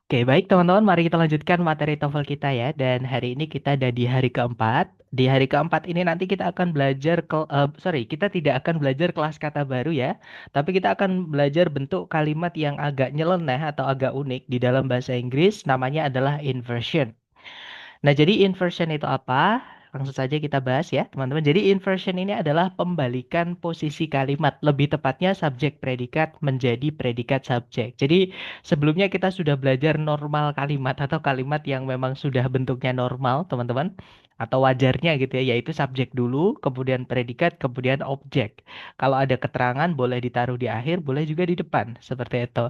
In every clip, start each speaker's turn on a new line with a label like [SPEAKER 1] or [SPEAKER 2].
[SPEAKER 1] Oke, baik teman-teman, mari kita lanjutkan materi TOEFL kita ya. Dan hari ini kita ada di hari keempat. Di hari keempat ini nanti kita akan belajar, kita tidak akan belajar kelas kata baru ya. Tapi kita akan belajar bentuk kalimat yang agak nyeleneh atau agak unik di dalam bahasa Inggris. Namanya adalah inversion. Nah, jadi inversion itu apa? Langsung saja kita bahas ya, teman-teman. Jadi inversion ini adalah pembalikan posisi kalimat, lebih tepatnya subjek predikat menjadi predikat subjek. Jadi sebelumnya kita sudah belajar normal kalimat atau kalimat yang memang sudah bentuknya normal, teman-teman. Atau wajarnya gitu ya, yaitu subjek dulu, kemudian predikat, kemudian objek. Kalau ada keterangan boleh ditaruh di akhir, boleh juga di depan, seperti itu.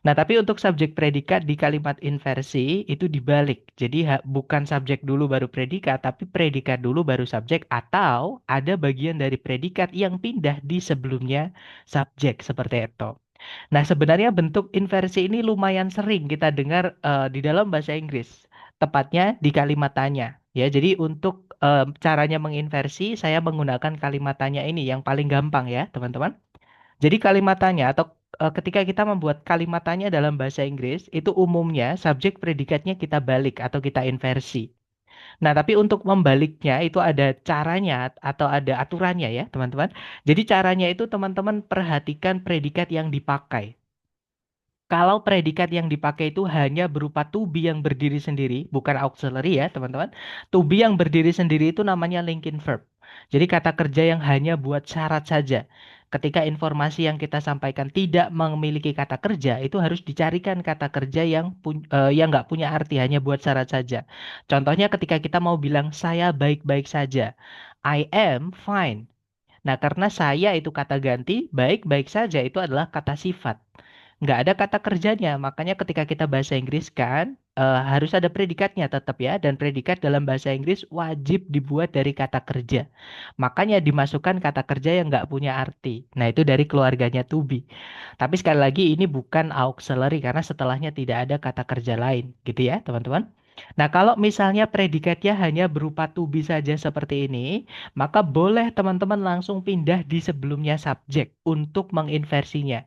[SPEAKER 1] Nah, tapi untuk subjek predikat di kalimat inversi itu dibalik. Jadi bukan subjek dulu baru predikat, tapi predikat dulu baru subjek atau ada bagian dari predikat yang pindah di sebelumnya subjek seperti itu. Nah, sebenarnya bentuk inversi ini lumayan sering kita dengar di dalam bahasa Inggris, tepatnya di kalimat tanya. Ya, jadi untuk caranya menginversi, saya menggunakan kalimat tanya ini yang paling gampang ya, teman-teman. Jadi kalimat tanya atau ketika kita membuat kalimat tanya dalam bahasa Inggris, itu umumnya subjek predikatnya kita balik atau kita inversi. Nah, tapi untuk membaliknya itu ada caranya atau ada aturannya ya, teman-teman. Jadi caranya itu teman-teman perhatikan predikat yang dipakai. Kalau predikat yang dipakai itu hanya berupa to be yang berdiri sendiri, bukan auxiliary ya, teman-teman. To be yang berdiri sendiri itu namanya linking verb. Jadi kata kerja yang hanya buat syarat saja. Ketika informasi yang kita sampaikan tidak memiliki kata kerja, itu harus dicarikan kata kerja yang nggak punya arti, hanya buat syarat saja. Contohnya ketika kita mau bilang saya baik-baik saja. I am fine. Nah, karena saya itu kata ganti, baik-baik saja itu adalah kata sifat. Nggak ada kata kerjanya, makanya ketika kita bahasa Inggris kan, harus ada predikatnya tetap ya, dan predikat dalam bahasa Inggris wajib dibuat dari kata kerja. Makanya dimasukkan kata kerja yang nggak punya arti. Nah, itu dari keluarganya to be. Tapi sekali lagi ini bukan auxiliary karena setelahnya tidak ada kata kerja lain, gitu ya, teman-teman. Nah, kalau misalnya predikatnya hanya berupa to be saja seperti ini, maka boleh teman-teman langsung pindah di sebelumnya subjek untuk menginversinya.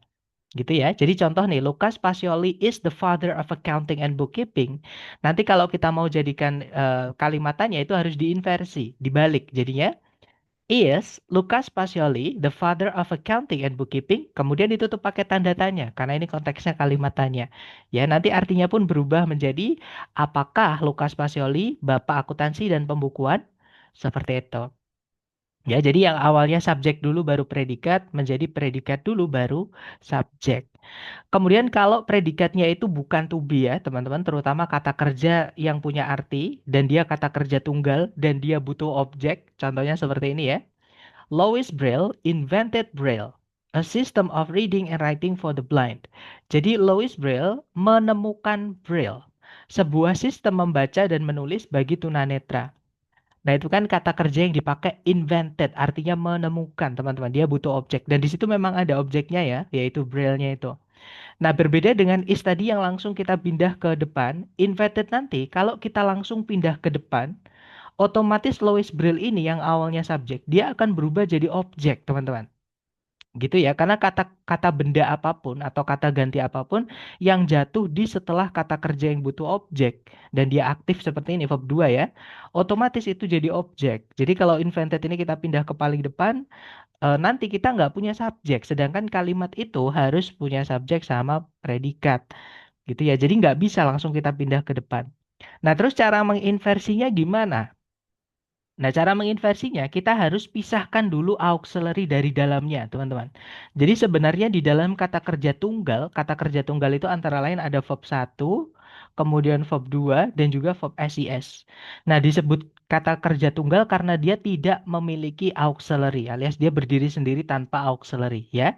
[SPEAKER 1] Gitu ya. Jadi contoh nih, Lucas Pacioli is the father of accounting and bookkeeping. Nanti kalau kita mau jadikan kalimatannya itu harus diinversi, dibalik. Jadinya is Lucas Pacioli the father of accounting and bookkeeping? Kemudian ditutup pakai tanda tanya karena ini konteksnya kalimat tanya. Ya, nanti artinya pun berubah menjadi apakah Lucas Pacioli bapak akuntansi dan pembukuan? Seperti itu. Ya, jadi yang awalnya subjek dulu baru predikat menjadi predikat dulu baru subjek. Kemudian kalau predikatnya itu bukan to be ya, teman-teman, terutama kata kerja yang punya arti dan dia kata kerja tunggal dan dia butuh objek, contohnya seperti ini ya. Louis Braille invented Braille, a system of reading and writing for the blind. Jadi Louis Braille menemukan Braille, sebuah sistem membaca dan menulis bagi tunanetra. Nah, itu kan kata kerja yang dipakai invented, artinya menemukan, teman-teman. Dia butuh objek. Dan di situ memang ada objeknya ya, yaitu braille-nya itu. Nah, berbeda dengan is tadi yang langsung kita pindah ke depan, invented nanti, kalau kita langsung pindah ke depan, otomatis Louis Braille ini yang awalnya subjek, dia akan berubah jadi objek, teman-teman. Gitu ya, karena kata kata benda apapun atau kata ganti apapun yang jatuh di setelah kata kerja yang butuh objek dan dia aktif seperti ini verb 2 ya, otomatis itu jadi objek. Jadi kalau invented ini kita pindah ke paling depan, nanti kita nggak punya subjek, sedangkan kalimat itu harus punya subjek sama predikat. Gitu ya, jadi nggak bisa langsung kita pindah ke depan. Nah, terus cara menginversinya gimana? Nah, cara menginversinya kita harus pisahkan dulu auxiliary dari dalamnya, teman-teman. Jadi sebenarnya di dalam kata kerja tunggal itu antara lain ada verb satu, kemudian verb 2, dan juga verb SIS. Nah, disebut kata kerja tunggal karena dia tidak memiliki auxiliary, alias dia berdiri sendiri tanpa auxiliary, ya.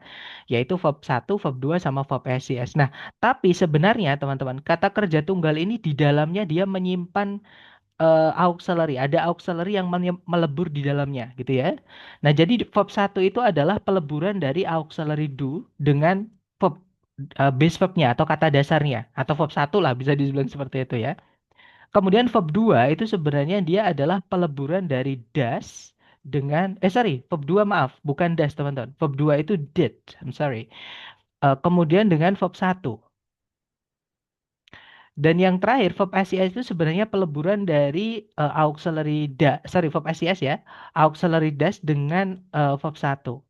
[SPEAKER 1] Yaitu verb satu, verb 2, sama verb SIS. Nah, tapi sebenarnya, teman-teman, kata kerja tunggal ini di dalamnya dia menyimpan auxiliary, ada auxiliary yang melebur di dalamnya gitu ya. Nah, jadi verb satu itu adalah peleburan dari auxiliary do dengan verb base verbnya atau kata dasarnya atau verb satu lah bisa dibilang seperti itu ya. Kemudian verb 2 itu sebenarnya dia adalah peleburan dari does dengan verb 2 maaf, bukan does teman-teman. Verb 2 itu did. I'm sorry. Kemudian dengan verb satu. Dan yang terakhir, verb SES itu sebenarnya peleburan dari verb SES ya, auxiliary das dengan verb satu.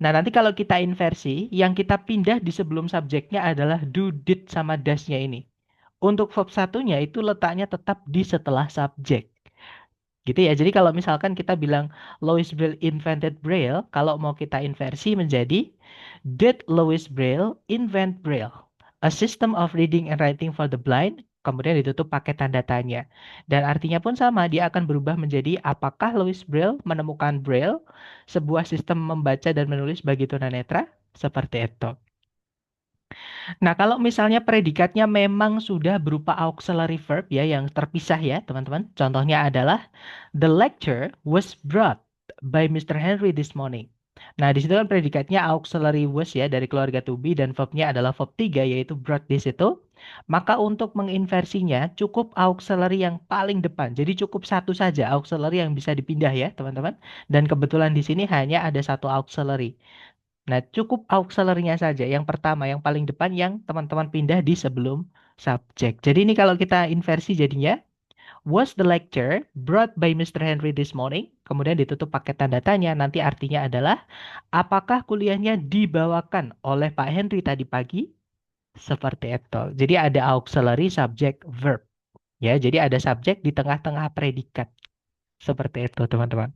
[SPEAKER 1] Nah, nanti kalau kita inversi, yang kita pindah di sebelum subjeknya adalah do, did, sama dasnya ini. Untuk verb satunya itu letaknya tetap di setelah subjek. Gitu ya. Jadi kalau misalkan kita bilang Louis Braille invented Braille, kalau mau kita inversi menjadi did Louis Braille invent Braille? A system of reading and writing for the blind, kemudian ditutup pakai tanda tanya. Dan artinya pun sama, dia akan berubah menjadi apakah Louis Braille menemukan Braille, sebuah sistem membaca dan menulis bagi tunanetra? Seperti itu. Nah, kalau misalnya predikatnya memang sudah berupa auxiliary verb ya yang terpisah ya, teman-teman. Contohnya adalah the lecture was brought by Mr. Henry this morning. Nah, di situ kan predikatnya auxiliary was ya dari keluarga to be dan verbnya adalah verb 3 yaitu brought di situ. Maka untuk menginversinya cukup auxiliary yang paling depan. Jadi cukup satu saja auxiliary yang bisa dipindah ya, teman-teman. Dan kebetulan di sini hanya ada satu auxiliary. Nah, cukup auxiliary-nya saja. Yang pertama, yang paling depan yang teman-teman pindah di sebelum subjek. Jadi ini kalau kita inversi jadinya, was the lecture brought by Mr. Henry this morning? Kemudian ditutup pakai tanda tanya. Nanti artinya adalah, apakah kuliahnya dibawakan oleh Pak Henry tadi pagi? Seperti itu. Jadi ada auxiliary, subject, verb. Ya, jadi ada subjek di tengah-tengah predikat. Seperti itu, teman-teman.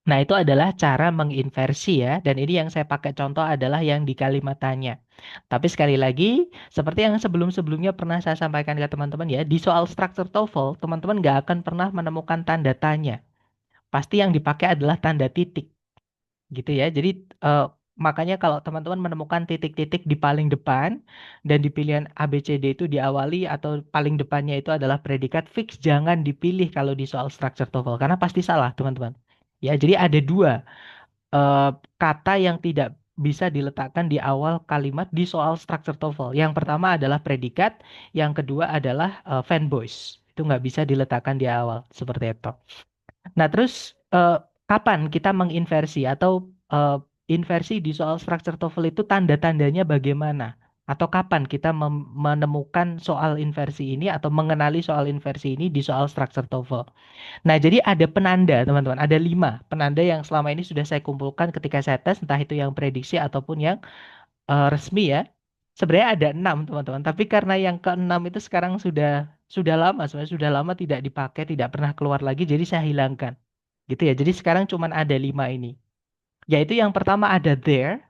[SPEAKER 1] Nah, itu adalah cara menginversi ya. Dan ini yang saya pakai contoh adalah yang di kalimat tanya. Tapi sekali lagi, seperti yang sebelum-sebelumnya pernah saya sampaikan ke teman-teman ya, di soal structure TOEFL, teman-teman nggak akan pernah menemukan tanda tanya. Pasti yang dipakai adalah tanda titik. Gitu ya. Jadi, eh, makanya kalau teman-teman menemukan titik-titik di paling depan, dan di pilihan A, B, C, D itu diawali atau paling depannya itu adalah predikat fix, jangan dipilih kalau di soal structure TOEFL. Karena pasti salah, teman-teman. Ya, jadi ada dua eh, kata yang tidak bisa diletakkan di awal kalimat di soal structure TOEFL. Yang pertama adalah predikat, yang kedua adalah fanboys. Itu nggak bisa diletakkan di awal, seperti itu. Nah, terus kapan kita menginversi atau eh, inversi di soal structure TOEFL itu tanda-tandanya bagaimana? Atau kapan kita menemukan soal inversi ini atau mengenali soal inversi ini di soal structure TOEFL? Nah, jadi ada penanda, teman-teman. Ada 5 penanda yang selama ini sudah saya kumpulkan ketika saya tes, entah itu yang prediksi ataupun yang resmi ya. Sebenarnya ada 6, teman-teman. Tapi karena yang keenam itu sekarang sudah lama, sebenarnya sudah lama tidak dipakai, tidak pernah keluar lagi, jadi saya hilangkan. Gitu ya. Jadi sekarang cuma ada 5 ini. Yaitu yang pertama ada there,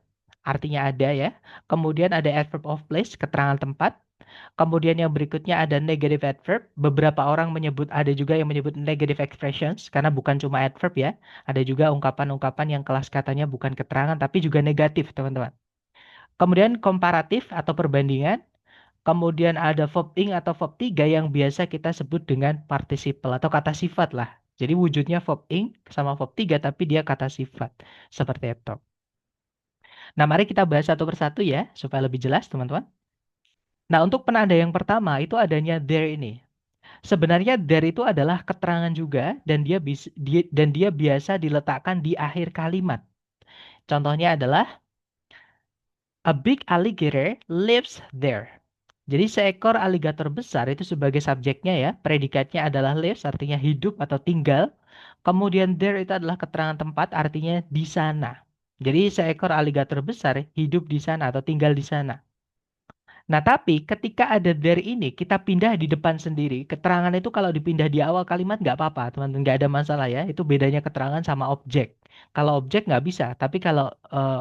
[SPEAKER 1] artinya ada ya. Kemudian ada adverb of place, keterangan tempat. Kemudian yang berikutnya ada negative adverb. Beberapa orang menyebut, ada juga yang menyebut negative expressions, karena bukan cuma adverb ya. Ada juga ungkapan-ungkapan yang kelas katanya bukan keterangan, tapi juga negatif, teman-teman. Kemudian komparatif atau perbandingan. Kemudian ada verb ing atau verb 3 yang biasa kita sebut dengan participle atau kata sifat lah. Jadi wujudnya verb ing sama verb 3 tapi dia kata sifat. Seperti itu. Nah, mari kita bahas satu persatu ya supaya lebih jelas, teman-teman. Nah, untuk penanda yang pertama itu adanya there ini. Sebenarnya there itu adalah keterangan juga dan dia biasa diletakkan di akhir kalimat. Contohnya adalah a big alligator lives there. Jadi seekor aligator besar itu sebagai subjeknya ya, predikatnya adalah lives artinya hidup atau tinggal. Kemudian there itu adalah keterangan tempat artinya di sana. Jadi seekor aligator besar hidup di sana atau tinggal di sana. Nah, tapi ketika ada there ini, kita pindah di depan sendiri. Keterangan itu kalau dipindah di awal kalimat nggak apa-apa, teman-teman. Nggak ada masalah ya. Itu bedanya keterangan sama objek. Kalau objek nggak bisa, tapi kalau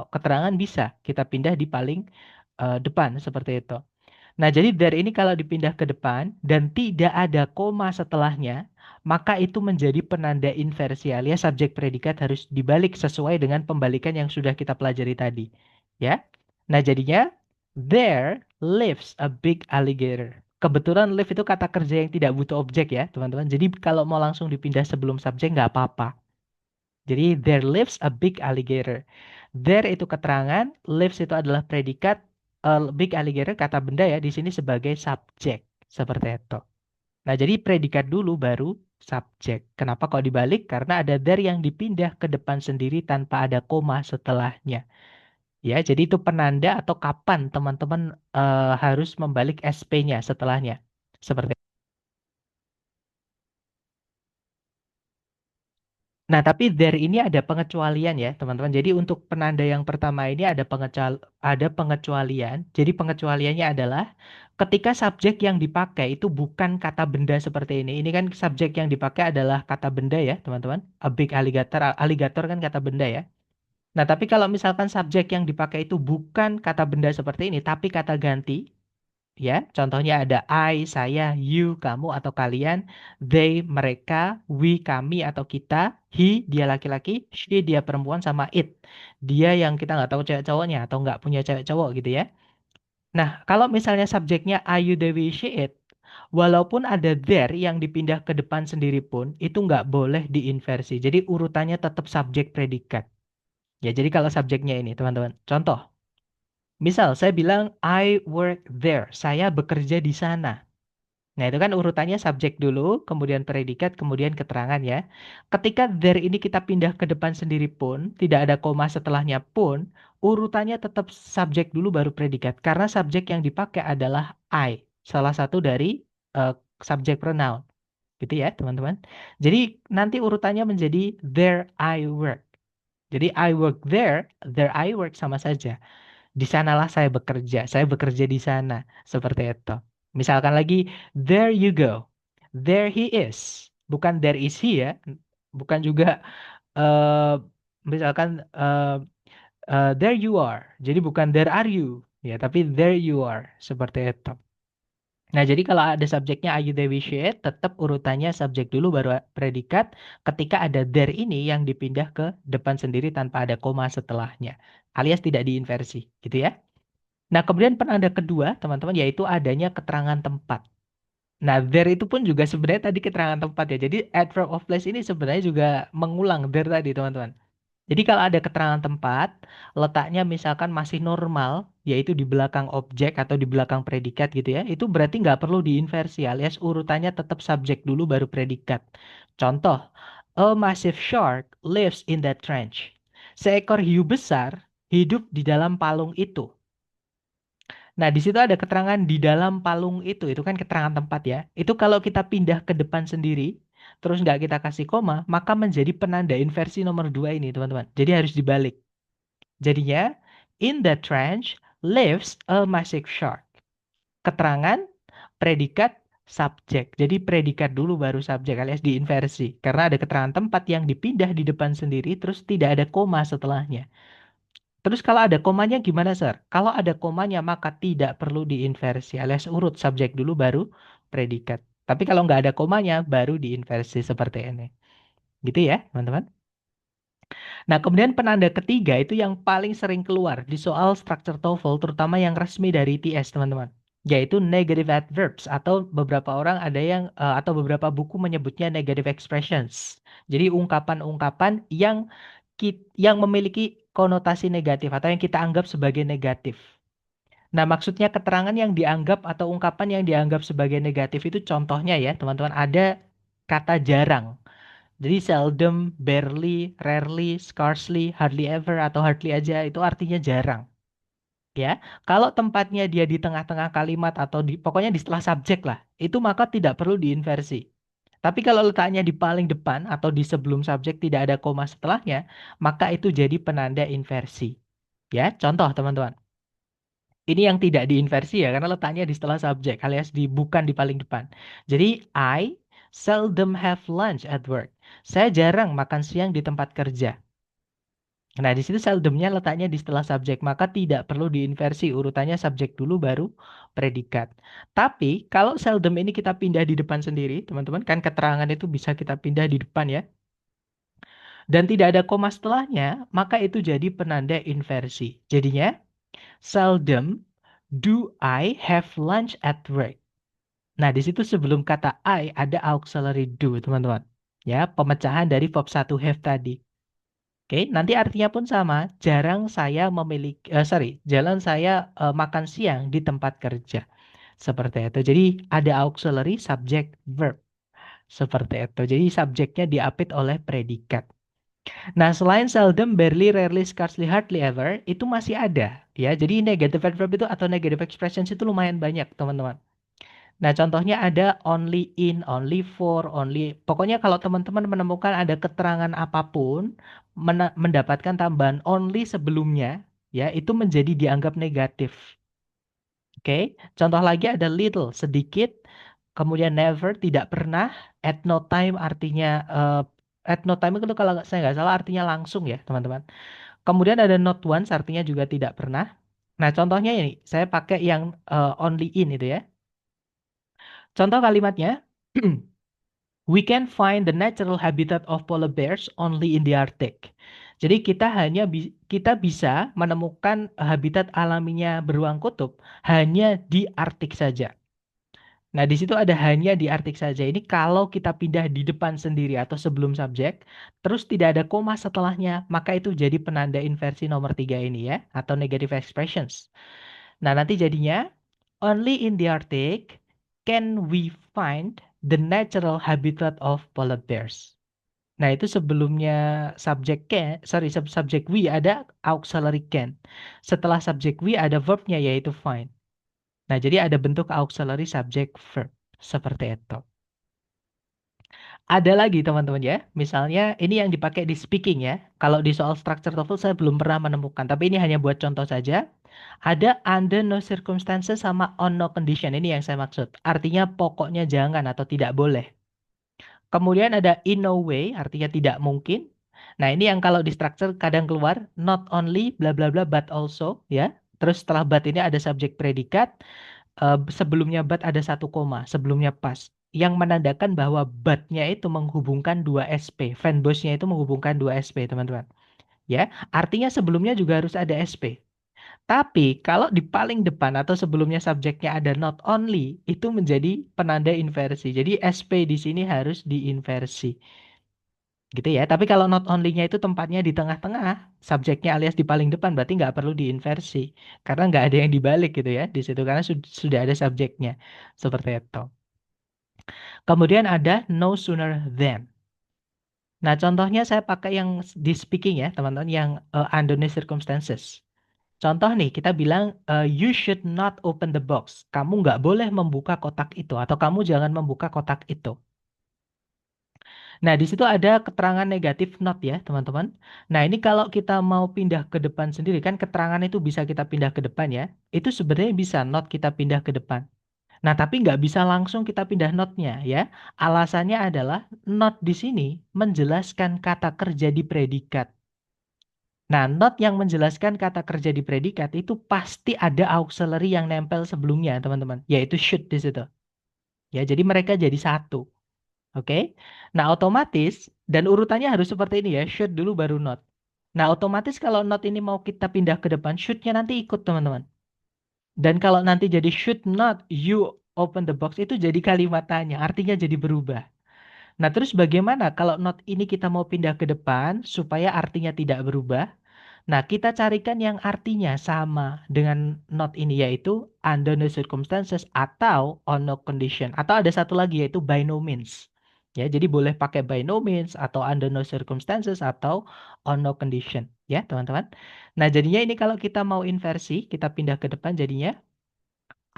[SPEAKER 1] keterangan bisa. Kita pindah di paling depan, seperti itu. Nah, jadi there ini kalau dipindah ke depan dan tidak ada koma setelahnya, maka itu menjadi penanda inversi alias subjek predikat harus dibalik sesuai dengan pembalikan yang sudah kita pelajari tadi. Ya. Nah, jadinya there lives a big alligator. Kebetulan live itu kata kerja yang tidak butuh objek ya, teman-teman. Jadi kalau mau langsung dipindah sebelum subjek nggak apa-apa. Jadi there lives a big alligator. There itu keterangan, lives itu adalah predikat, big alligator kata benda ya di sini sebagai subjek. Seperti itu. Nah, jadi predikat dulu baru subjek. Kenapa kok dibalik? Karena ada there yang dipindah ke depan sendiri tanpa ada koma setelahnya. Ya, jadi itu penanda atau kapan teman-teman harus membalik SP-nya setelahnya. Seperti Nah, tapi there ini ada pengecualian ya, teman-teman. Jadi untuk penanda yang pertama ini ada pengecualian. Jadi pengecualiannya adalah ketika subjek yang dipakai itu bukan kata benda seperti ini. Ini kan subjek yang dipakai adalah kata benda ya, teman-teman. A big alligator, alligator kan kata benda ya. Nah, tapi kalau misalkan subjek yang dipakai itu bukan kata benda seperti ini, tapi kata ganti, ya, contohnya ada I, saya, you, kamu atau kalian, they, mereka, we, kami atau kita, he, dia laki-laki, she, dia perempuan, sama it, dia yang kita nggak tahu cewek cowoknya atau nggak punya cewek cowok gitu ya. Nah, kalau misalnya subjeknya I, you, they, we, she, it, walaupun ada there yang dipindah ke depan sendiri pun, itu nggak boleh diinversi. Jadi urutannya tetap subjek predikat. Ya, jadi kalau subjeknya ini, teman-teman. Contoh, misal saya bilang I work there, saya bekerja di sana. Nah, itu kan urutannya subjek dulu, kemudian predikat, kemudian keterangan ya. Ketika there ini kita pindah ke depan sendiri pun, tidak ada koma setelahnya pun, urutannya tetap subjek dulu baru predikat. Karena subjek yang dipakai adalah I, salah satu dari eh, subjek pronoun. Gitu ya, teman-teman. Jadi nanti urutannya menjadi there I work. Jadi I work there I work sama saja. Di sanalah saya bekerja di sana, seperti itu. Misalkan lagi, there you go, there he is, bukan there is he ya, bukan juga eh misalkan there you are, jadi bukan there are you, ya, tapi there you are, seperti itu. Nah, jadi kalau ada subjeknya are you, they, we, she, it, tetap urutannya subjek dulu baru predikat ketika ada there ini yang dipindah ke depan sendiri tanpa ada koma setelahnya, alias tidak diinversi, gitu ya. Nah, kemudian penanda kedua, teman-teman, yaitu adanya keterangan tempat. Nah, there itu pun juga sebenarnya tadi keterangan tempat ya. Jadi, adverb of place ini sebenarnya juga mengulang there tadi, teman-teman. Jadi, kalau ada keterangan tempat, letaknya misalkan masih normal, yaitu di belakang objek atau di belakang predikat gitu ya, itu berarti nggak perlu diinversi, alias urutannya tetap subjek dulu baru predikat. Contoh, a massive shark lives in that trench. Seekor hiu besar hidup di dalam palung itu. Nah, di situ ada keterangan di dalam palung itu kan keterangan tempat ya. Itu kalau kita pindah ke depan sendiri, terus nggak kita kasih koma, maka menjadi penanda inversi nomor dua ini, teman-teman. Jadi harus dibalik. Jadinya, in the trench lives a massive shark. Keterangan, predikat, subjek. Jadi predikat dulu baru subjek alias diinversi. Karena ada keterangan tempat yang dipindah di depan sendiri, terus tidak ada koma setelahnya. Terus kalau ada komanya gimana, Sir? Kalau ada komanya maka tidak perlu diinversi alias urut subjek dulu baru predikat. Tapi kalau nggak ada komanya baru diinversi seperti ini. Gitu ya, teman-teman. Nah, kemudian penanda ketiga itu yang paling sering keluar di soal structure TOEFL, terutama yang resmi dari ITS, teman-teman. Yaitu negative adverbs atau beberapa orang ada yang atau beberapa buku menyebutnya negative expressions. Jadi ungkapan-ungkapan yang memiliki konotasi negatif atau yang kita anggap sebagai negatif. Nah, maksudnya keterangan yang dianggap atau ungkapan yang dianggap sebagai negatif itu contohnya ya, teman-teman, ada kata jarang. Jadi seldom, barely, rarely, scarcely, hardly ever, atau hardly aja itu artinya jarang. Ya, kalau tempatnya dia di tengah-tengah kalimat atau pokoknya di setelah subjek lah, itu maka tidak perlu diinversi. Tapi kalau letaknya di paling depan atau di sebelum subjek tidak ada koma setelahnya, maka itu jadi penanda inversi. Ya, contoh teman-teman. Ini yang tidak diinversi ya, karena letaknya di setelah subjek, alias bukan di paling depan. Jadi, I seldom have lunch at work. Saya jarang makan siang di tempat kerja. Nah, di situ seldomnya letaknya di setelah subjek, maka tidak perlu diinversi, urutannya subjek dulu baru predikat. Tapi, kalau seldom ini kita pindah di depan sendiri, teman-teman, kan keterangan itu bisa kita pindah di depan ya, dan tidak ada koma setelahnya, maka itu jadi penanda inversi. Jadinya, seldom do I have lunch at work. Nah, di situ sebelum kata I ada auxiliary do, teman-teman. Ya, pemecahan dari verb satu have tadi. Oke, nanti artinya pun sama. Jarang saya jalan saya makan siang di tempat kerja. Seperti itu. Jadi ada auxiliary subject verb. Seperti itu. Jadi subjeknya diapit oleh predikat. Nah, selain seldom, barely, rarely, scarcely, hardly ever, itu masih ada. Ya, jadi negative adverb itu atau negative expressions itu lumayan banyak, teman-teman. Nah, contohnya ada only in, only for, only. Pokoknya kalau teman-teman menemukan ada keterangan apapun, mendapatkan tambahan only sebelumnya, ya, itu menjadi dianggap negatif. Oke, contoh lagi ada little, sedikit, kemudian never, tidak pernah, at no time artinya, at no time itu kalau saya nggak salah artinya langsung ya, teman-teman. Kemudian ada not once, artinya juga tidak pernah. Nah, contohnya ini, saya pakai yang only in itu ya. Contoh kalimatnya, we can find the natural habitat of polar bears only in the Arctic. Jadi kita bisa menemukan habitat alaminya beruang kutub hanya di Arktik saja. Nah, di situ ada hanya di Arktik saja. Ini kalau kita pindah di depan sendiri atau sebelum subjek, terus tidak ada koma setelahnya, maka itu jadi penanda inversi nomor 3 ini ya, atau negative expressions. Nah, nanti jadinya, only in the Arctic can we find the natural habitat of polar bears. Nah, itu sebelumnya subjek can, sorry, subjek we ada auxiliary can. Setelah subjek we ada verbnya yaitu find. Nah, jadi ada bentuk auxiliary subject verb. Seperti itu. Ada lagi teman-teman ya. Misalnya ini yang dipakai di speaking ya. Kalau di soal structure TOEFL saya belum pernah menemukan. Tapi ini hanya buat contoh saja. Ada under no circumstances sama on no condition. Ini yang saya maksud. Artinya pokoknya jangan atau tidak boleh. Kemudian ada in no way, artinya tidak mungkin. Nah, ini yang kalau di structure kadang keluar not only bla bla bla but also ya. Terus setelah but ini ada subjek predikat. Sebelumnya but ada satu koma, sebelumnya pas. Yang menandakan bahwa but-nya itu menghubungkan dua SP. Fanbase-nya itu menghubungkan dua SP, teman-teman. Ya, artinya sebelumnya juga harus ada SP. Tapi kalau di paling depan atau sebelumnya subjeknya ada not only, itu menjadi penanda inversi. Jadi SP di sini harus diinversi. Gitu ya. Tapi kalau not only-nya itu tempatnya di tengah-tengah, subjeknya alias di paling depan, berarti nggak perlu diinversi. Karena nggak ada yang dibalik gitu ya di situ. Karena sudah ada subjeknya. Seperti itu. Kemudian ada no sooner than. Nah, contohnya saya pakai yang di speaking ya, teman-teman, yang under no circumstances. Contoh nih, kita bilang you should not open the box. Kamu nggak boleh membuka kotak itu, atau kamu jangan membuka kotak itu. Nah, di situ ada keterangan negatif not ya, teman-teman. Nah, ini kalau kita mau pindah ke depan sendiri, kan keterangan itu bisa kita pindah ke depan ya. Itu sebenarnya bisa not kita pindah ke depan. Nah, tapi nggak bisa langsung kita pindah notnya ya. Alasannya adalah not di sini menjelaskan kata kerja di predikat. Nah, not yang menjelaskan kata kerja di predikat itu pasti ada auxiliary yang nempel sebelumnya, teman-teman. Yaitu should di situ. Ya, jadi mereka jadi satu. Oke. Nah, otomatis dan urutannya harus seperti ini ya, should dulu baru not. Nah, otomatis kalau not ini mau kita pindah ke depan, should-nya nanti ikut, teman-teman. Dan kalau nanti jadi should not you open the box itu jadi kalimat tanya, artinya jadi berubah. Nah, terus bagaimana kalau not ini kita mau pindah ke depan supaya artinya tidak berubah? Nah, kita carikan yang artinya sama dengan not ini yaitu under no circumstances atau on no condition. Atau ada satu lagi yaitu by no means. Ya, jadi boleh pakai by no means atau under no circumstances atau on no condition. Ya, teman-teman. Nah, jadinya ini kalau kita mau inversi, kita pindah ke depan jadinya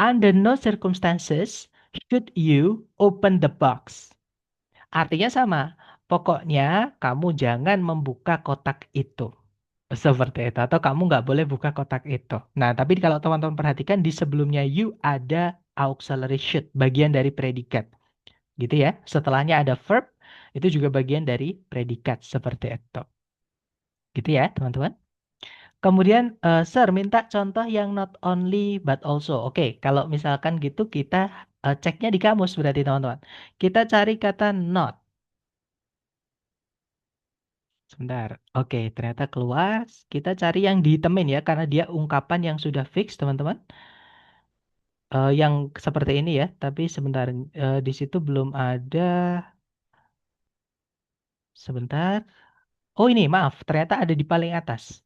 [SPEAKER 1] under no circumstances should you open the box. Artinya sama. Pokoknya kamu jangan membuka kotak itu. Seperti itu. Atau kamu nggak boleh buka kotak itu. Nah, tapi kalau teman-teman perhatikan di sebelumnya you ada auxiliary should, bagian dari predikat. Gitu ya. Setelahnya ada verb, itu juga bagian dari predikat. Seperti itu. Gitu ya, teman-teman. Kemudian, Sir, minta contoh yang not only but also. Oke, kalau misalkan gitu kita ceknya di kamus berarti teman-teman. Kita cari kata not. Sebentar. Oke, ternyata keluar. Kita cari yang ditemin ya, karena dia ungkapan yang sudah fix, teman-teman. Yang seperti ini ya, tapi sebentar. Di situ belum ada. Sebentar. Oh ini, maaf. Ternyata ada di paling atas.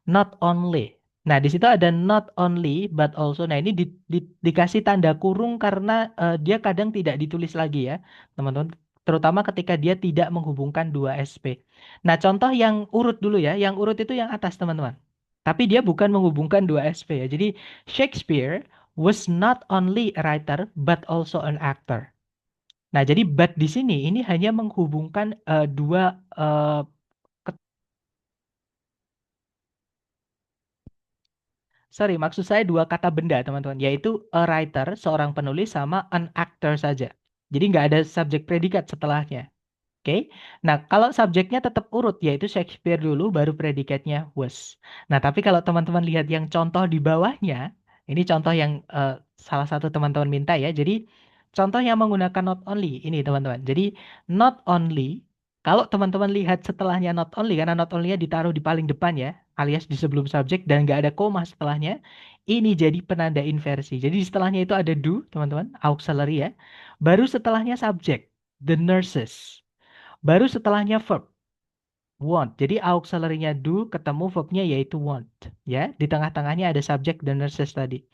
[SPEAKER 1] Not only. Nah, di situ ada not only but also. Nah, ini dikasih tanda kurung karena dia kadang tidak ditulis lagi ya, teman-teman. Terutama ketika dia tidak menghubungkan dua SP. Nah, contoh yang urut dulu ya. Yang urut itu yang atas, teman-teman. Tapi dia bukan menghubungkan dua SP ya. Jadi, Shakespeare was not only a writer but also an actor. Nah, jadi but di sini ini hanya menghubungkan dua sorry, maksud saya dua kata benda, teman-teman, yaitu a writer, seorang penulis, sama an actor saja. Jadi nggak ada subjek predikat setelahnya. Oke. Nah, kalau subjeknya tetap urut, yaitu Shakespeare dulu, baru predikatnya was. Nah, tapi kalau teman-teman lihat yang contoh di bawahnya, ini contoh yang salah satu teman-teman minta ya. Jadi, contoh yang menggunakan not only, ini teman-teman. Jadi, not only, kalau teman-teman lihat setelahnya not only, karena not only-nya ditaruh di paling depan ya, alias di sebelum subjek, dan nggak ada koma setelahnya, ini jadi penanda inversi. Jadi, setelahnya itu ada do, teman-teman, auxiliary ya. Baru setelahnya subjek, the nurses. Baru setelahnya verb, want. Jadi auxiliary-nya do ketemu verbnya yaitu want. Ya, di tengah-tengahnya ada subjek dan nurses tadi.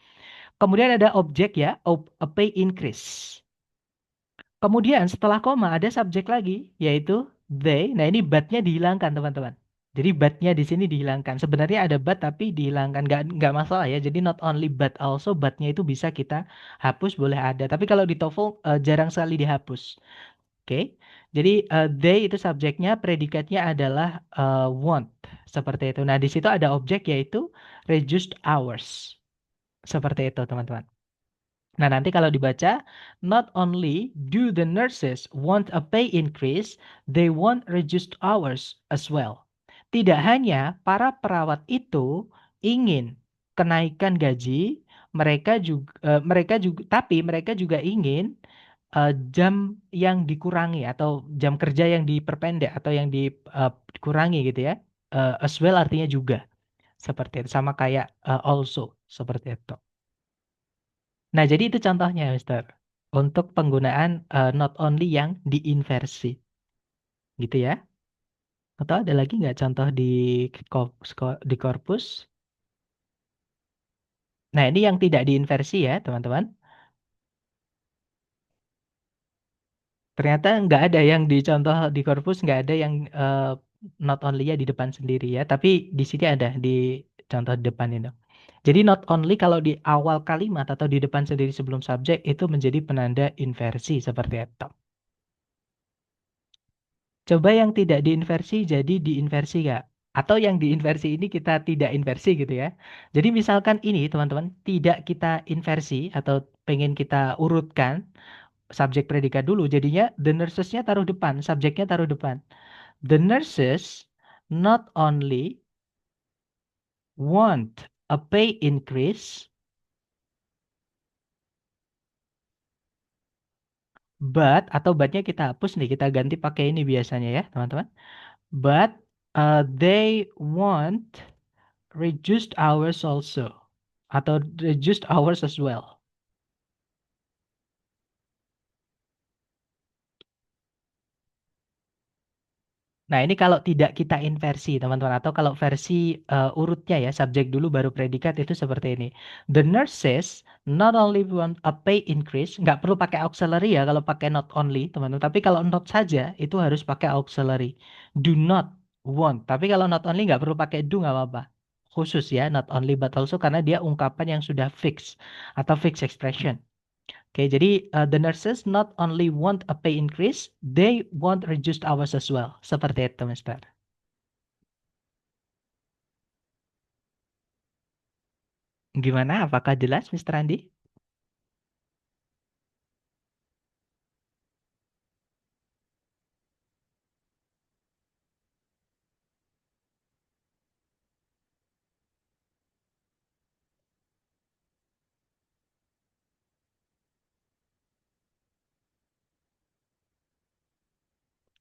[SPEAKER 1] Kemudian ada objek ya, a pay increase. Kemudian setelah koma ada subjek lagi, yaitu they. Nah ini but-nya dihilangkan teman-teman. Jadi but-nya di sini dihilangkan. Sebenarnya ada but tapi dihilangkan. Nggak masalah ya. Jadi not only but also but-nya itu bisa kita hapus, boleh ada. Tapi kalau di TOEFL jarang sekali dihapus. Oke, jadi they itu subjeknya, predikatnya adalah want, seperti itu. Nah, di situ ada objek yaitu reduced hours, seperti itu, teman-teman. Nah, nanti kalau dibaca, not only do the nurses want a pay increase, they want reduced hours as well. Tidak hanya para perawat itu ingin kenaikan gaji, tapi mereka juga ingin jam yang dikurangi atau jam kerja yang diperpendek atau yang dikurangi gitu ya. As well artinya juga seperti itu, sama kayak also seperti itu. Nah, jadi itu contohnya, Mister. Untuk penggunaan not only yang diinversi, gitu ya. Atau ada lagi nggak contoh di di korpus? Nah, ini yang tidak diinversi ya, teman-teman. Ternyata nggak ada yang dicontoh di korpus, nggak ada yang not only-nya di depan sendiri ya. Tapi di sini ada di contoh depan ini. Jadi not only kalau di awal kalimat atau di depan sendiri sebelum subjek itu menjadi penanda inversi seperti itu. Coba yang tidak diinversi jadi diinversi nggak? Atau yang diinversi ini kita tidak inversi gitu ya. Jadi misalkan ini teman-teman tidak kita inversi atau pengen kita urutkan subjek predikat dulu. Jadinya the nurses-nya taruh depan, subjeknya taruh depan. The nurses not only want a pay increase, but atau but-nya kita hapus nih, kita ganti pakai ini biasanya ya, teman-teman. But they want reduced hours also atau reduced hours as well. Nah, ini kalau tidak kita inversi, teman-teman, atau kalau versi urutnya ya, subjek dulu baru predikat itu seperti ini. The nurses not only want a pay increase, nggak perlu pakai auxiliary ya kalau pakai not only, teman-teman. Tapi kalau not saja, itu harus pakai auxiliary. Do not want. Tapi kalau not only nggak perlu pakai do, nggak apa-apa. Khusus ya, not only but also karena dia ungkapan yang sudah fix atau fixed expression. Oke, jadi the nurses not only want a pay increase, they want reduced hours as well. Seperti itu, Mister. Gimana? Apakah jelas, Mister Andi?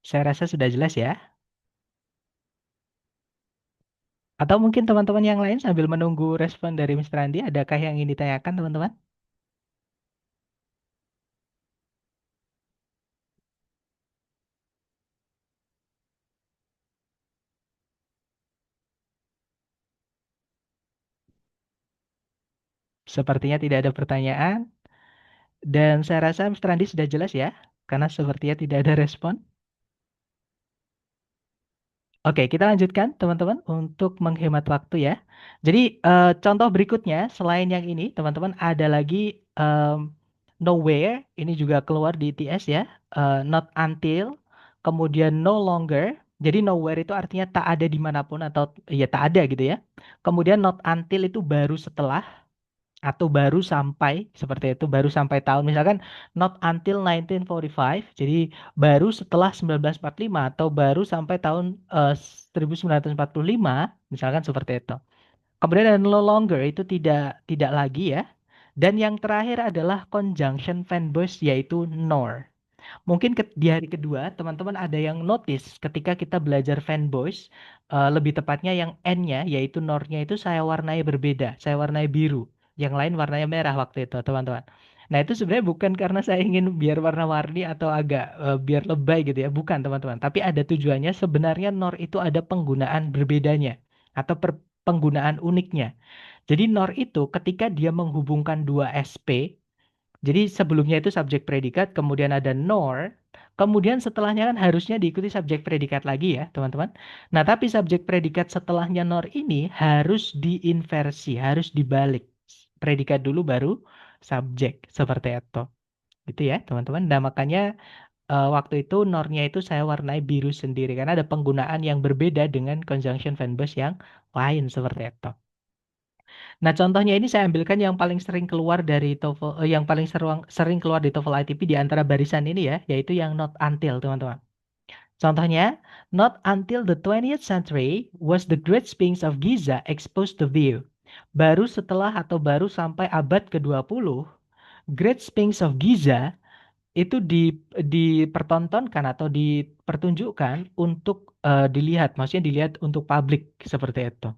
[SPEAKER 1] Saya rasa sudah jelas ya. Atau mungkin teman-teman yang lain sambil menunggu respon dari Mister Andi, adakah yang ingin ditanyakan, teman-teman? Sepertinya tidak ada pertanyaan. Dan saya rasa Mister Andi sudah jelas ya, karena sepertinya tidak ada respon. Oke, kita lanjutkan teman-teman untuk menghemat waktu ya. Jadi contoh berikutnya selain yang ini teman-teman ada lagi nowhere, ini juga keluar di TS ya. Not until, kemudian no longer. Jadi nowhere itu artinya tak ada dimanapun atau ya tak ada gitu ya. Kemudian not until itu baru setelah atau baru sampai seperti itu, baru sampai tahun misalkan not until 1945, jadi baru setelah 1945 atau baru sampai tahun 1945 misalkan seperti itu. Kemudian ada no longer itu tidak lagi ya. Dan yang terakhir adalah conjunction fanboys yaitu nor. Mungkin di hari kedua, teman-teman ada yang notice ketika kita belajar fanboys, lebih tepatnya yang N-nya, yaitu Nor-nya itu saya warnai berbeda, saya warnai biru. Yang lain warnanya merah waktu itu, teman-teman. Nah, itu sebenarnya bukan karena saya ingin biar warna-warni atau agak biar lebay gitu ya, bukan teman-teman. Tapi ada tujuannya, sebenarnya Nor itu ada penggunaan berbedanya atau penggunaan uniknya. Jadi Nor itu ketika dia menghubungkan dua SP, jadi sebelumnya itu subjek predikat, kemudian ada nor, kemudian setelahnya kan harusnya diikuti subjek predikat lagi ya, teman-teman. Nah, tapi subjek predikat setelahnya nor ini harus diinversi, harus dibalik. Predikat dulu baru subjek, seperti itu. Gitu ya, teman-teman. Nah, makanya waktu itu nornya itu saya warnai biru sendiri karena ada penggunaan yang berbeda dengan conjunction fanbase yang lain seperti itu. Nah, contohnya ini saya ambilkan yang paling sering keluar dari TOEFL, yang paling sering keluar di TOEFL ITP di antara barisan ini ya, yaitu yang not until, teman-teman. Contohnya, not until the 20th century was the Great Sphinx of Giza exposed to view. Baru setelah atau baru sampai abad ke-20, Great Sphinx of Giza itu dipertontonkan atau dipertunjukkan untuk dilihat, maksudnya dilihat untuk publik seperti itu.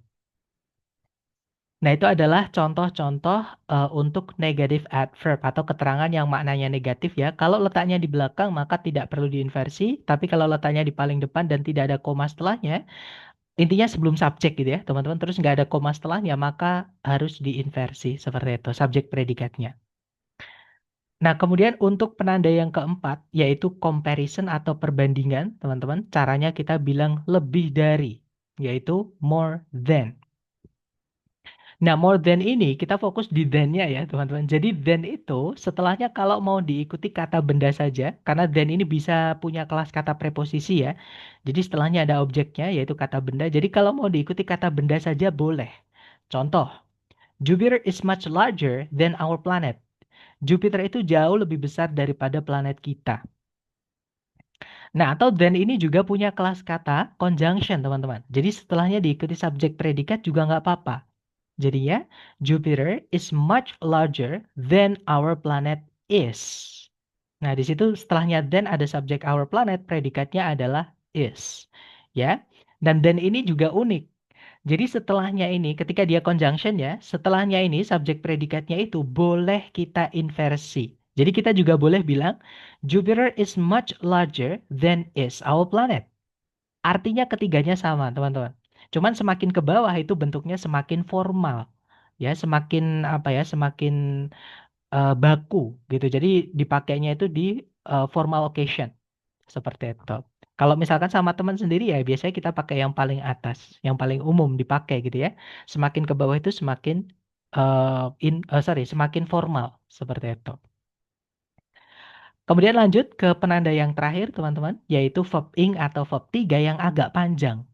[SPEAKER 1] Nah, itu adalah contoh-contoh untuk negative adverb atau keterangan yang maknanya negatif ya. Kalau letaknya di belakang maka tidak perlu diinversi, tapi kalau letaknya di paling depan dan tidak ada koma setelahnya, intinya sebelum subjek gitu ya, teman-teman, terus nggak ada koma setelahnya, maka harus diinversi seperti itu, subjek predikatnya. Nah, kemudian untuk penanda yang keempat, yaitu comparison atau perbandingan, teman-teman, caranya kita bilang lebih dari, yaitu more than. Nah, more than ini kita fokus di than-nya ya, teman-teman. Jadi than itu setelahnya kalau mau diikuti kata benda saja, karena than ini bisa punya kelas kata preposisi ya. Jadi setelahnya ada objeknya yaitu kata benda. Jadi kalau mau diikuti kata benda saja boleh. Contoh, Jupiter is much larger than our planet. Jupiter itu jauh lebih besar daripada planet kita. Nah, atau than ini juga punya kelas kata conjunction, teman-teman. Jadi setelahnya diikuti subjek predikat juga nggak apa-apa. Jadinya, Jupiter is much larger than our planet is. Nah, di situ setelahnya than ada subjek our planet, predikatnya adalah is. Ya. Dan then ini juga unik. Jadi setelahnya ini, ketika dia conjunction ya, setelahnya ini subjek predikatnya itu boleh kita inversi. Jadi kita juga boleh bilang, Jupiter is much larger than is our planet. Artinya ketiganya sama, teman-teman. Cuman semakin ke bawah itu bentuknya semakin formal. Ya, semakin apa ya, semakin baku gitu. Jadi dipakainya itu di formal occasion seperti itu. Kalau misalkan sama teman sendiri ya biasanya kita pakai yang paling atas, yang paling umum dipakai gitu ya. Semakin ke bawah itu semakin semakin formal seperti itu. Kemudian lanjut ke penanda yang terakhir, teman-teman, yaitu verb ing atau verb 3 yang agak panjang.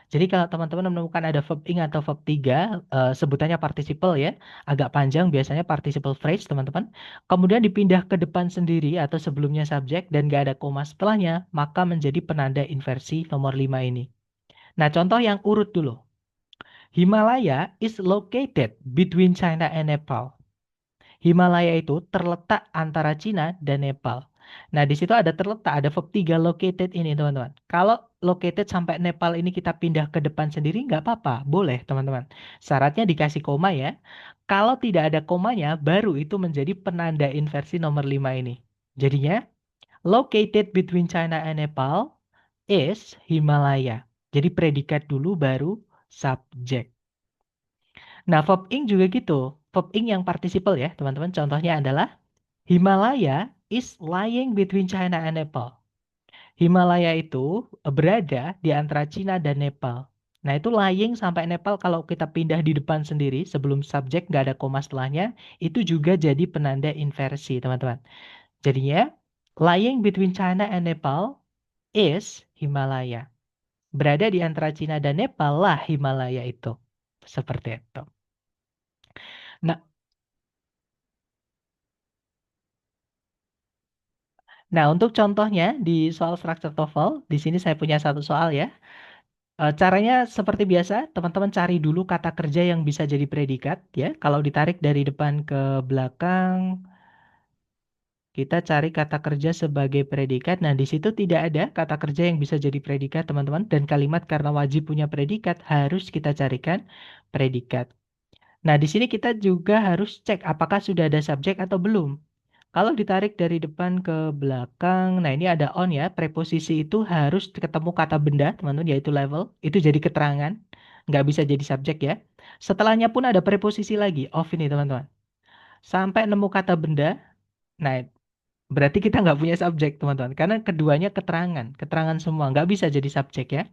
[SPEAKER 1] Jadi kalau teman-teman menemukan ada verb ing atau verb 3, sebutannya participle ya, agak panjang biasanya participle phrase, teman-teman. Kemudian dipindah ke depan sendiri atau sebelumnya subjek dan gak ada koma setelahnya, maka menjadi penanda inversi nomor 5 ini. Nah, contoh yang urut dulu. Himalaya is located between China and Nepal. Himalaya itu terletak antara Cina dan Nepal. Nah, di situ ada terletak, ada verb 3 located ini, teman-teman. Kalau located sampai Nepal ini kita pindah ke depan sendiri, nggak apa-apa. Boleh, teman-teman. Syaratnya dikasih koma ya. Kalau tidak ada komanya, baru itu menjadi penanda inversi nomor 5 ini. Jadinya, located between China and Nepal is Himalaya. Jadi predikat dulu baru subjek. Nah, verb ing juga gitu. Verb ing yang participle ya, teman-teman. Contohnya adalah Himalaya is lying between China and Nepal. Himalaya itu berada di antara Cina dan Nepal. Nah, itu lying sampai Nepal kalau kita pindah di depan sendiri sebelum subjek nggak ada koma setelahnya, itu juga jadi penanda inversi, teman-teman. Jadinya, lying between China and Nepal is Himalaya. Berada di antara Cina dan Nepal lah Himalaya itu. Seperti itu. Nah, nah, untuk contohnya di soal structure TOEFL, di sini saya punya satu soal ya. Caranya seperti biasa, teman-teman cari dulu kata kerja yang bisa jadi predikat ya. Kalau ditarik dari depan ke belakang, kita cari kata kerja sebagai predikat. Nah, di situ tidak ada kata kerja yang bisa jadi predikat, teman-teman. Dan kalimat karena wajib punya predikat, harus kita carikan predikat. Nah, di sini kita juga harus cek apakah sudah ada subjek atau belum. Kalau ditarik dari depan ke belakang, nah ini ada on ya, preposisi itu harus ketemu kata benda, teman-teman, yaitu level. Itu jadi keterangan, nggak bisa jadi subjek ya. Setelahnya pun ada preposisi lagi, off ini teman-teman. Sampai nemu kata benda, nah berarti kita nggak punya subjek teman-teman. Karena keduanya keterangan, keterangan semua, nggak bisa jadi subjek ya.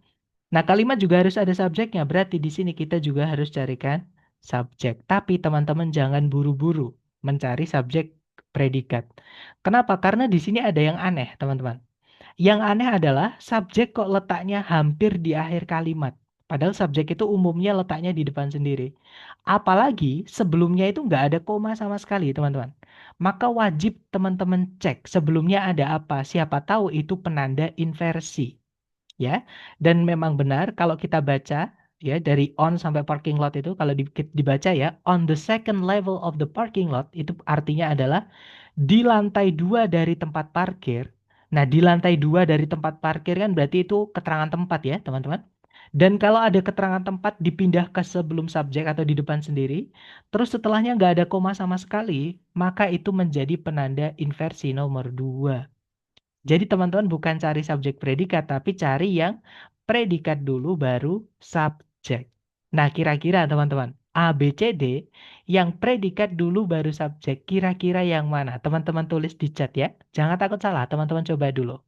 [SPEAKER 1] Nah, kalimat juga harus ada subjeknya. Berarti di sini kita juga harus carikan subjek. Tapi teman-teman jangan buru-buru mencari subjek predikat. Kenapa? Karena di sini ada yang aneh, teman-teman. Yang aneh adalah subjek kok letaknya hampir di akhir kalimat. Padahal subjek itu umumnya letaknya di depan sendiri. Apalagi sebelumnya itu nggak ada koma sama sekali, teman-teman. Maka wajib teman-teman cek sebelumnya ada apa. Siapa tahu itu penanda inversi ya. Dan memang benar kalau kita baca ya dari on sampai parking lot itu kalau dibaca ya on the second level of the parking lot itu artinya adalah di lantai dua dari tempat parkir. Nah, di lantai dua dari tempat parkir kan berarti itu keterangan tempat ya, teman-teman. Dan kalau ada keterangan tempat dipindah ke sebelum subjek atau di depan sendiri, terus setelahnya nggak ada koma sama sekali, maka itu menjadi penanda inversi nomor dua. Jadi teman-teman bukan cari subjek predikat, tapi cari yang predikat dulu baru subjek. Nah, kira-kira teman-teman, A, B, C, D, yang predikat dulu baru subjek, kira-kira yang mana? Teman-teman tulis di chat ya. Jangan takut salah, teman-teman coba dulu.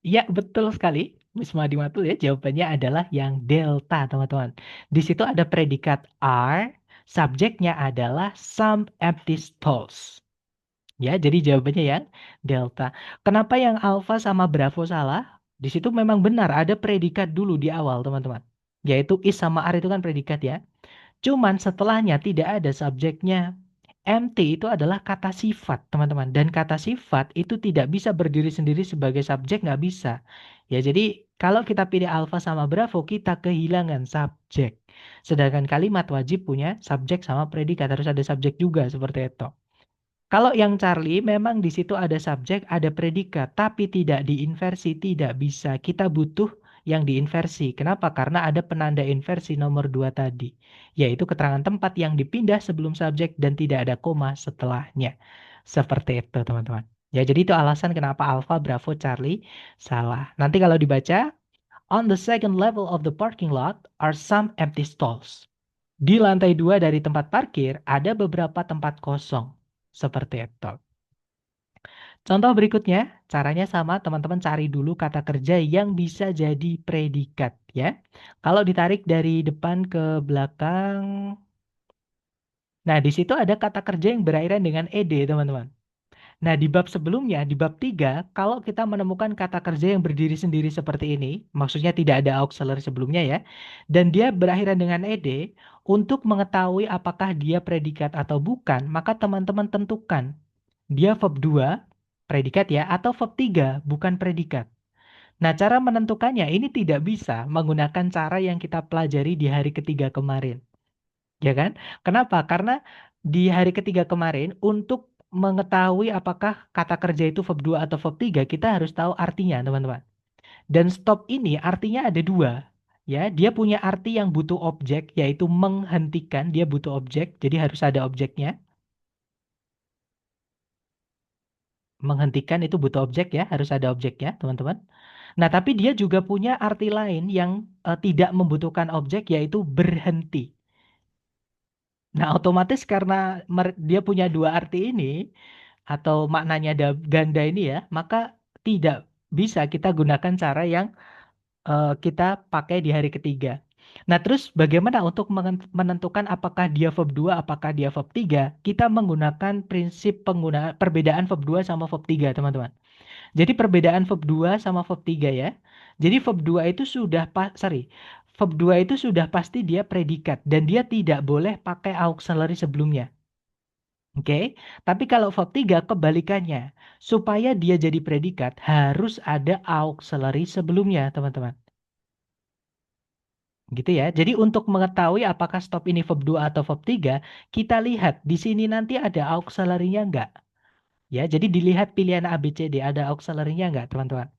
[SPEAKER 1] Ya, betul sekali. Wisma Dimatul ya, jawabannya adalah yang delta, teman-teman. Di situ ada predikat are, subjeknya adalah some empty stalls. Ya, jadi jawabannya yang delta. Kenapa yang alfa sama bravo salah? Di situ memang benar ada predikat dulu di awal, teman-teman. Yaitu is sama are itu kan predikat ya. Cuman setelahnya tidak ada subjeknya. MT itu adalah kata sifat, teman-teman. Dan kata sifat itu tidak bisa berdiri sendiri sebagai subjek, nggak bisa. Ya, jadi kalau kita pilih alfa sama bravo, kita kehilangan subjek. Sedangkan kalimat wajib punya subjek sama predikat, harus ada subjek juga seperti itu. Kalau yang Charlie memang di situ ada subjek, ada predikat, tapi tidak diinversi, tidak bisa. Kita butuh yang diinversi. Kenapa? Karena ada penanda inversi nomor 2 tadi, yaitu keterangan tempat yang dipindah sebelum subjek dan tidak ada koma setelahnya. Seperti itu, teman-teman. Ya, jadi itu alasan kenapa Alpha, Bravo, Charlie salah. Nanti kalau dibaca, on the second level of the parking lot are some empty stalls. Di lantai dua dari tempat parkir ada beberapa tempat kosong. Seperti itu. Contoh berikutnya, caranya sama, teman-teman cari dulu kata kerja yang bisa jadi predikat ya. Kalau ditarik dari depan ke belakang, nah di situ ada kata kerja yang berakhiran dengan ed, teman-teman. Nah, di bab sebelumnya, di bab 3, kalau kita menemukan kata kerja yang berdiri sendiri seperti ini, maksudnya tidak ada auxiliary sebelumnya ya, dan dia berakhiran dengan ed, untuk mengetahui apakah dia predikat atau bukan, maka teman-teman tentukan dia verb 2 predikat ya, atau verb 3 bukan predikat. Nah, cara menentukannya ini tidak bisa menggunakan cara yang kita pelajari di hari ketiga kemarin. Ya kan? Kenapa? Karena di hari ketiga kemarin, untuk mengetahui apakah kata kerja itu verb 2 atau verb 3, kita harus tahu artinya, teman-teman. Dan stop ini artinya ada dua. Ya, dia punya arti yang butuh objek, yaitu menghentikan, dia butuh objek, jadi harus ada objeknya. Menghentikan itu butuh objek ya, harus ada objeknya, teman-teman. Nah, tapi dia juga punya arti lain yang tidak membutuhkan objek, yaitu berhenti. Nah, otomatis karena dia punya dua arti ini, atau maknanya ada ganda ini ya, maka tidak bisa kita gunakan cara yang kita pakai di hari ketiga. Nah, terus bagaimana untuk menentukan apakah dia verb 2, apakah dia verb 3? Kita menggunakan prinsip penggunaan perbedaan verb 2 sama verb 3, teman-teman. Jadi perbedaan verb 2 sama verb 3 ya. Jadi verb 2 itu verb 2 itu sudah pasti dia predikat dan dia tidak boleh pakai auxiliary sebelumnya. Oke, tapi kalau verb 3 kebalikannya. Supaya dia jadi predikat harus ada auxiliary sebelumnya, teman-teman. Gitu ya. Jadi untuk mengetahui apakah stop ini verb 2 atau verb 3, kita lihat di sini nanti ada auxiliary-nya enggak. Ya, jadi dilihat pilihan A, B, C, D ada auxiliary-nya enggak, teman-teman.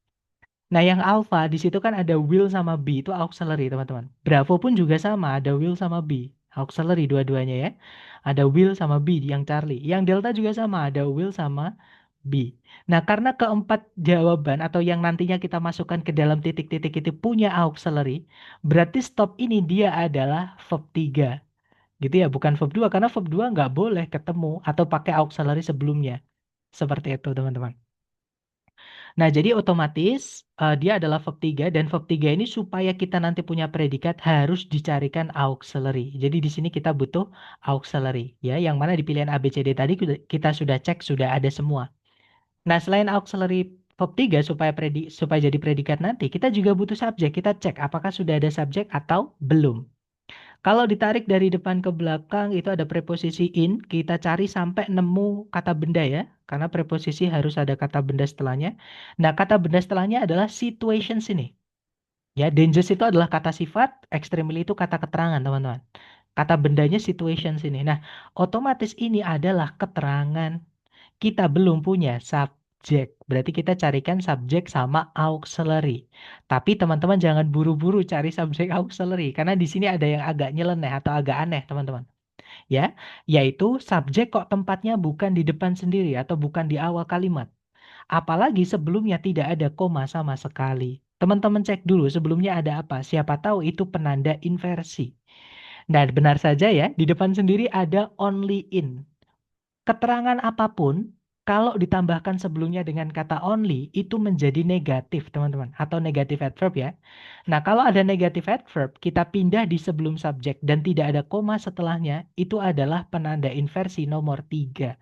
[SPEAKER 1] Nah, yang alpha di situ kan ada will sama be itu auxiliary, teman-teman. Bravo pun juga sama, ada will sama be. Auxiliary dua-duanya ya. Ada will sama be yang Charlie. Yang delta juga sama, ada will sama be. Nah, karena keempat jawaban atau yang nantinya kita masukkan ke dalam titik-titik itu punya auxiliary, berarti stop ini dia adalah verb 3. Gitu ya, bukan verb 2 karena verb 2 nggak boleh ketemu atau pakai auxiliary sebelumnya. Seperti itu, teman-teman. Nah, jadi otomatis dia adalah verb 3 dan verb 3 ini supaya kita nanti punya predikat harus dicarikan auxiliary. Jadi di sini kita butuh auxiliary ya, yang mana di pilihan A, B, C, D tadi kita sudah cek sudah ada semua. Nah, selain auxiliary verb 3 supaya jadi predikat nanti, kita juga butuh subjek. Kita cek apakah sudah ada subjek atau belum. Kalau ditarik dari depan ke belakang itu ada preposisi in, kita cari sampai nemu kata benda ya, karena preposisi harus ada kata benda setelahnya. Nah, kata benda setelahnya adalah situations ini. Ya, dangerous itu adalah kata sifat, extremely itu kata keterangan, teman-teman. Kata bendanya situations ini. Nah, otomatis ini adalah keterangan. Kita belum punya subjek. Berarti kita carikan subjek sama auxiliary. Tapi teman-teman jangan buru-buru cari subjek auxiliary karena di sini ada yang agak nyeleneh atau agak aneh, teman-teman. Ya, yaitu subjek kok tempatnya bukan di depan sendiri atau bukan di awal kalimat. Apalagi sebelumnya tidak ada koma sama sekali. Teman-teman cek dulu sebelumnya ada apa. Siapa tahu itu penanda inversi. Nah, benar saja ya, di depan sendiri ada only in. Keterangan apapun, kalau ditambahkan sebelumnya dengan kata only, itu menjadi negatif, teman-teman. Atau negatif adverb ya. Nah, kalau ada negatif adverb, kita pindah di sebelum subjek dan tidak ada koma setelahnya, itu adalah penanda inversi nomor 3.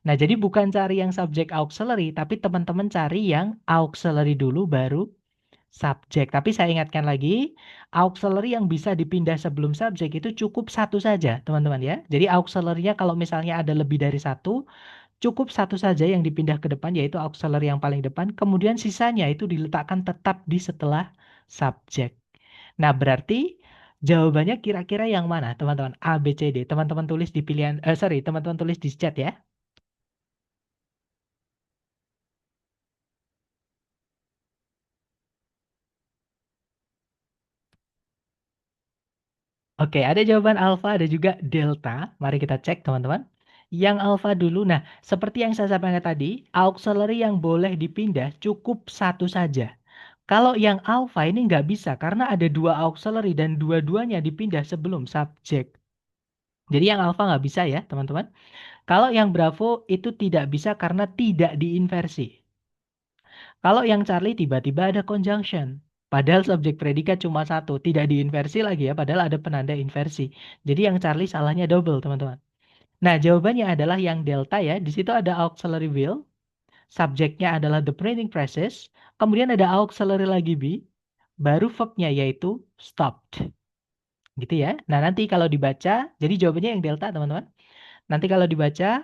[SPEAKER 1] Nah, jadi bukan cari yang subjek auxiliary, tapi teman-teman cari yang auxiliary dulu baru subjek. Tapi saya ingatkan lagi, auxiliary yang bisa dipindah sebelum subjek itu cukup satu saja, teman-teman ya. Jadi auxiliary-nya kalau misalnya ada lebih dari satu, cukup satu saja yang dipindah ke depan, yaitu auxiliary yang paling depan. Kemudian sisanya itu diletakkan tetap di setelah subjek. Nah, berarti jawabannya kira-kira yang mana, teman-teman? A, B, C, D. Teman-teman tulis di pilihan, teman-teman tulis di chat ya. Oke, ada jawaban alfa, ada juga delta. Mari kita cek, teman-teman. Yang alfa dulu. Nah, seperti yang saya sampaikan tadi, auxiliary yang boleh dipindah cukup satu saja. Kalau yang alfa ini nggak bisa karena ada dua auxiliary dan dua-duanya dipindah sebelum subjek. Jadi yang alfa nggak bisa ya, teman-teman. Kalau yang bravo itu tidak bisa karena tidak diinversi. Kalau yang Charlie tiba-tiba ada conjunction. Padahal subjek predikat cuma satu, tidak diinversi lagi ya, padahal ada penanda inversi. Jadi yang Charlie salahnya double, teman-teman. Nah, jawabannya adalah yang delta ya. Di situ ada auxiliary will, subjeknya adalah the printing process, kemudian ada auxiliary lagi be, baru verbnya yaitu stopped. Gitu ya. Nah, nanti kalau dibaca, jadi jawabannya yang delta, teman-teman. Nanti kalau dibaca,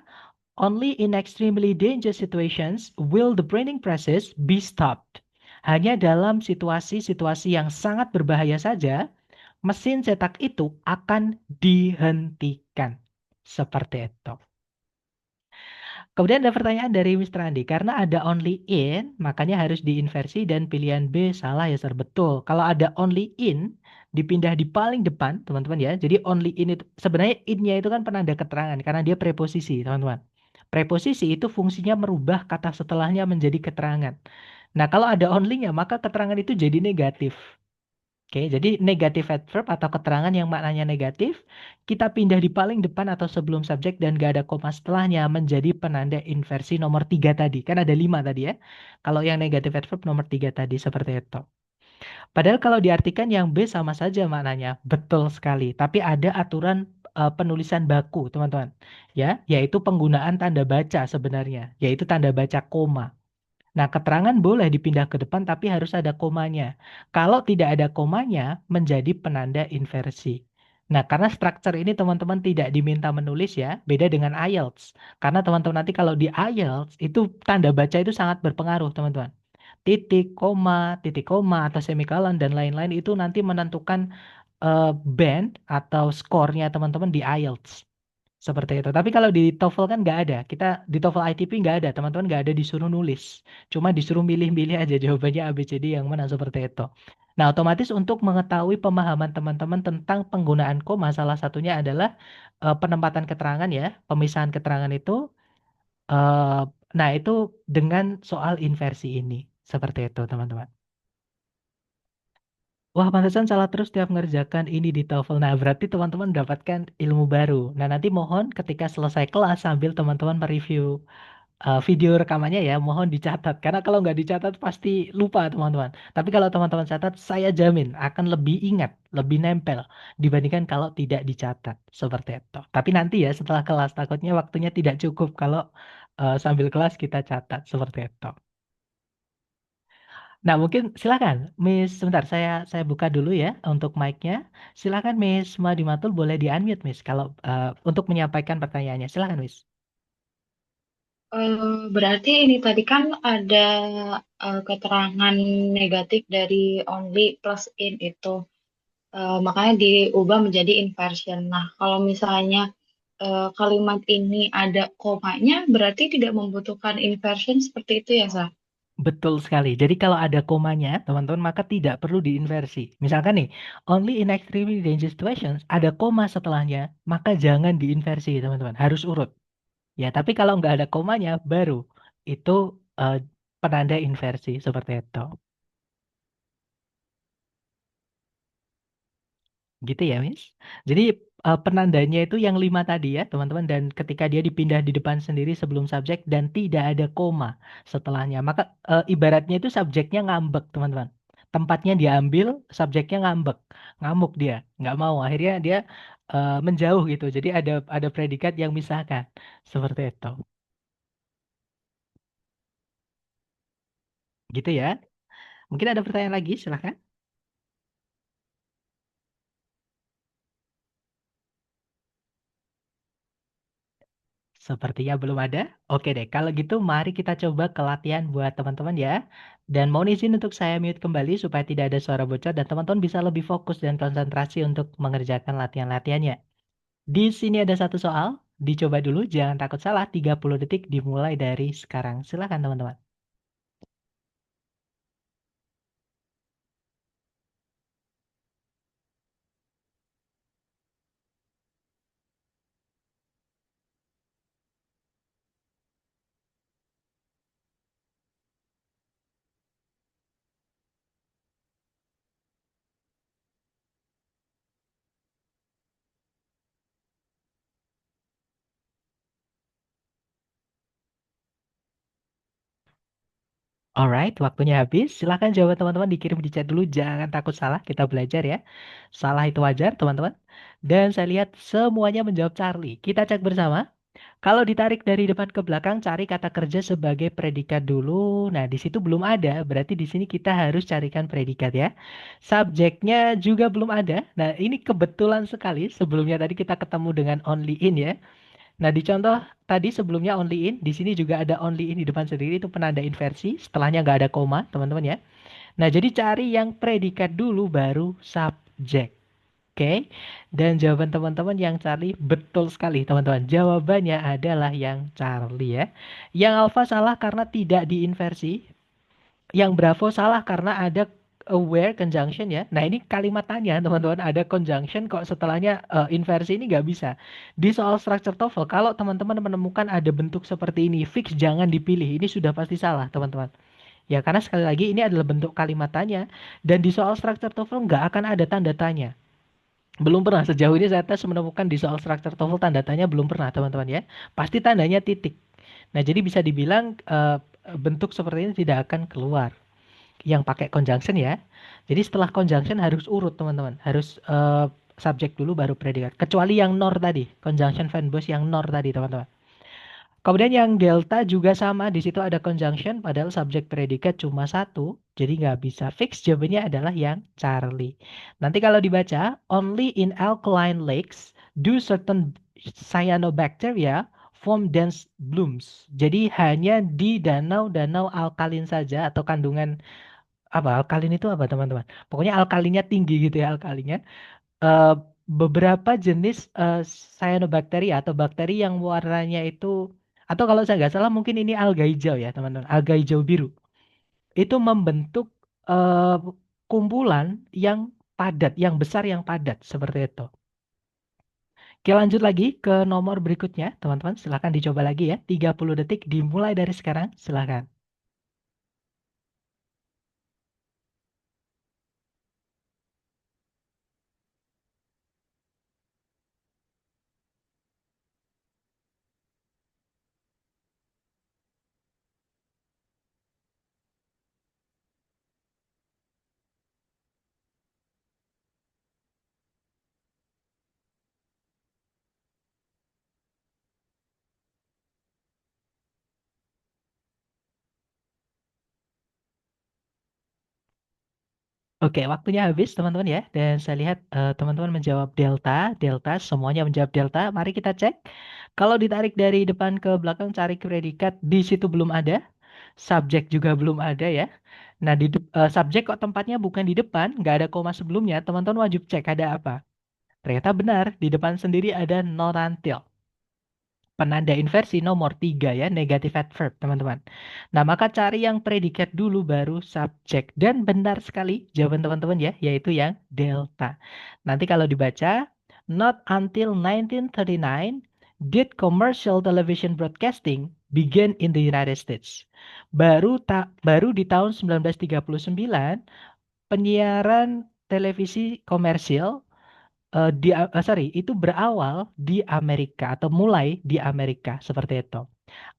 [SPEAKER 1] only in extremely dangerous situations will the printing process be stopped. Hanya dalam situasi-situasi yang sangat berbahaya saja, mesin cetak itu akan dihentikan. Seperti itu. Kemudian ada pertanyaan dari Mr. Andi. Karena ada only in, makanya harus diinversi dan pilihan B salah ya, Sir. Betul. Kalau ada only in, dipindah di paling depan, teman-teman ya. Jadi only in itu, sebenarnya in-nya itu kan penanda keterangan, karena dia preposisi, teman-teman. Preposisi itu fungsinya merubah kata setelahnya menjadi keterangan. Nah, kalau ada only-nya, maka keterangan itu jadi negatif. Oke, jadi negative adverb atau keterangan yang maknanya negatif, kita pindah di paling depan atau sebelum subjek dan gak ada koma setelahnya menjadi penanda inversi nomor 3 tadi. Kan ada 5 tadi ya. Kalau yang negative adverb nomor 3 tadi seperti itu. Padahal kalau diartikan yang B sama saja maknanya. Betul sekali. Tapi ada aturan penulisan baku, teman-teman. Ya, yaitu penggunaan tanda baca sebenarnya, yaitu tanda baca koma. Nah, keterangan boleh dipindah ke depan tapi harus ada komanya. Kalau tidak ada komanya, menjadi penanda inversi. Nah, karena structure ini teman-teman tidak diminta menulis ya, beda dengan IELTS. Karena teman-teman nanti kalau di IELTS, itu tanda baca itu sangat berpengaruh, teman-teman. Titik koma, atau semikolon, dan lain-lain itu nanti menentukan band atau skornya teman-teman di IELTS. Seperti itu. Tapi kalau di TOEFL kan nggak ada. Kita di TOEFL ITP nggak ada. Teman-teman nggak ada disuruh nulis. Cuma disuruh milih-milih aja jawabannya ABCD yang mana seperti itu. Nah, otomatis untuk mengetahui pemahaman teman-teman tentang penggunaan koma, salah satunya adalah penempatan keterangan ya. Pemisahan keterangan itu. eh, nah, itu dengan soal inversi ini. Seperti itu, teman-teman. Wah, pantesan salah terus tiap ngerjakan ini di TOEFL. Nah, berarti teman-teman mendapatkan ilmu baru. Nah, nanti mohon ketika selesai kelas sambil teman-teman mereview video rekamannya ya, mohon dicatat. Karena kalau nggak dicatat pasti lupa teman-teman. Tapi kalau teman-teman catat, saya jamin akan lebih ingat, lebih nempel dibandingkan kalau tidak dicatat. Seperti itu. Tapi nanti ya setelah kelas, takutnya waktunya tidak cukup kalau sambil kelas kita catat. Seperti itu. Nah, mungkin silakan, Miss. Sebentar, saya buka dulu ya untuk mic-nya. Silakan, Miss Madimatul, boleh di-unmute, Miss, kalau untuk menyampaikan pertanyaannya. Silakan, Miss.
[SPEAKER 2] Berarti ini tadi kan ada keterangan negatif dari only plus in itu. Makanya diubah menjadi inversion. Nah, kalau misalnya kalimat ini ada komanya, berarti tidak membutuhkan inversion seperti itu ya, Sa?
[SPEAKER 1] Betul sekali. Jadi kalau ada komanya, teman-teman, maka tidak perlu diinversi. Misalkan nih, only in extremely dangerous situations, ada koma setelahnya, maka jangan diinversi, teman-teman. Harus urut. Ya, tapi kalau nggak ada komanya, baru itu eh, penanda inversi seperti itu. Gitu ya, Miss. Jadi penandanya itu yang 5 tadi ya, teman-teman. Dan ketika dia dipindah di depan sendiri sebelum subjek dan tidak ada koma setelahnya, maka ibaratnya itu subjeknya ngambek, teman-teman. Tempatnya diambil, subjeknya ngambek, ngamuk dia, nggak mau. Akhirnya dia menjauh gitu. Jadi ada predikat yang misahkan, seperti itu. Gitu ya. Mungkin ada pertanyaan lagi, silahkan. Sepertinya belum ada. Oke deh, kalau gitu mari kita coba ke latihan buat teman-teman ya. Dan mohon izin untuk saya mute kembali supaya tidak ada suara bocor dan teman-teman bisa lebih fokus dan konsentrasi untuk mengerjakan latihan-latihannya. Di sini ada satu soal, dicoba dulu, jangan takut salah, 30 detik dimulai dari sekarang. Silakan teman-teman. Alright, waktunya habis. Silakan jawaban teman-teman dikirim di chat dulu, jangan takut salah, kita belajar ya. Salah itu wajar, teman-teman. Dan saya lihat semuanya menjawab Charlie. Kita cek bersama. Kalau ditarik dari depan ke belakang, cari kata kerja sebagai predikat dulu. Nah, di situ belum ada, berarti di sini kita harus carikan predikat ya. Subjeknya juga belum ada. Nah, ini kebetulan sekali. Sebelumnya tadi kita ketemu dengan only in ya. Nah, di contoh tadi sebelumnya only in, di sini juga ada only in di depan sendiri, itu penanda inversi. Setelahnya nggak ada koma, teman-teman ya. Nah, jadi cari yang predikat dulu baru subjek. Oke, dan jawaban teman-teman yang Charlie betul sekali, teman-teman. Jawabannya adalah yang Charlie ya. Yang Alpha salah karena tidak diinversi. Yang Bravo salah karena ada aware conjunction ya. Nah, ini kalimat tanya, teman-teman. Ada conjunction kok setelahnya inversi ini nggak bisa. Di soal structure TOEFL, kalau teman-teman menemukan ada bentuk seperti ini, fix jangan dipilih. Ini sudah pasti salah, teman-teman. Ya, karena sekali lagi ini adalah bentuk kalimat tanya dan di soal structure TOEFL nggak akan ada tanda tanya. Belum pernah sejauh ini saya tes menemukan di soal structure TOEFL tanda tanya belum pernah teman-teman ya. Pasti tandanya titik. Nah, jadi bisa dibilang bentuk seperti ini tidak akan keluar yang pakai conjunction ya. Jadi setelah conjunction harus urut teman-teman, harus subjek dulu baru predikat. Kecuali yang nor tadi, conjunction fanbase yang nor tadi teman-teman. Kemudian yang delta juga sama, di situ ada conjunction, padahal subjek predikat cuma satu, jadi nggak bisa fix. Jawabannya adalah yang Charlie. Nanti kalau dibaca, only in alkaline lakes do certain cyanobacteria form dense blooms. Jadi hanya di danau-danau alkalin saja atau kandungan apa alkalin itu apa teman-teman? Pokoknya alkalinnya tinggi gitu ya alkalinnya. Eh, beberapa jenis cyanobacteria atau bakteri yang warnanya itu atau kalau saya nggak salah mungkin ini alga hijau ya teman-teman, alga hijau biru itu membentuk eh, kumpulan yang padat, yang besar yang padat seperti itu. Oke lanjut lagi ke nomor berikutnya teman-teman, silahkan dicoba lagi ya, 30 detik dimulai dari sekarang, silahkan. Oke, waktunya habis teman-teman ya. Dan saya lihat teman-teman menjawab delta, delta, semuanya menjawab delta. Mari kita cek. Kalau ditarik dari depan ke belakang cari predikat, di situ belum ada. Subjek juga belum ada ya. Nah, subjek kok tempatnya bukan di depan, nggak ada koma sebelumnya. Teman-teman wajib cek ada apa. Ternyata benar, di depan sendiri ada not until. Penanda inversi nomor 3 ya, negative adverb, teman-teman. Nah, maka cari yang predikat dulu baru subjek. Dan benar sekali jawaban teman-teman ya, yaitu yang delta. Nanti kalau dibaca, not until 1939 did commercial television broadcasting begin in the United States. Baru di tahun 1939 penyiaran televisi komersial itu berawal di Amerika atau mulai di Amerika seperti itu.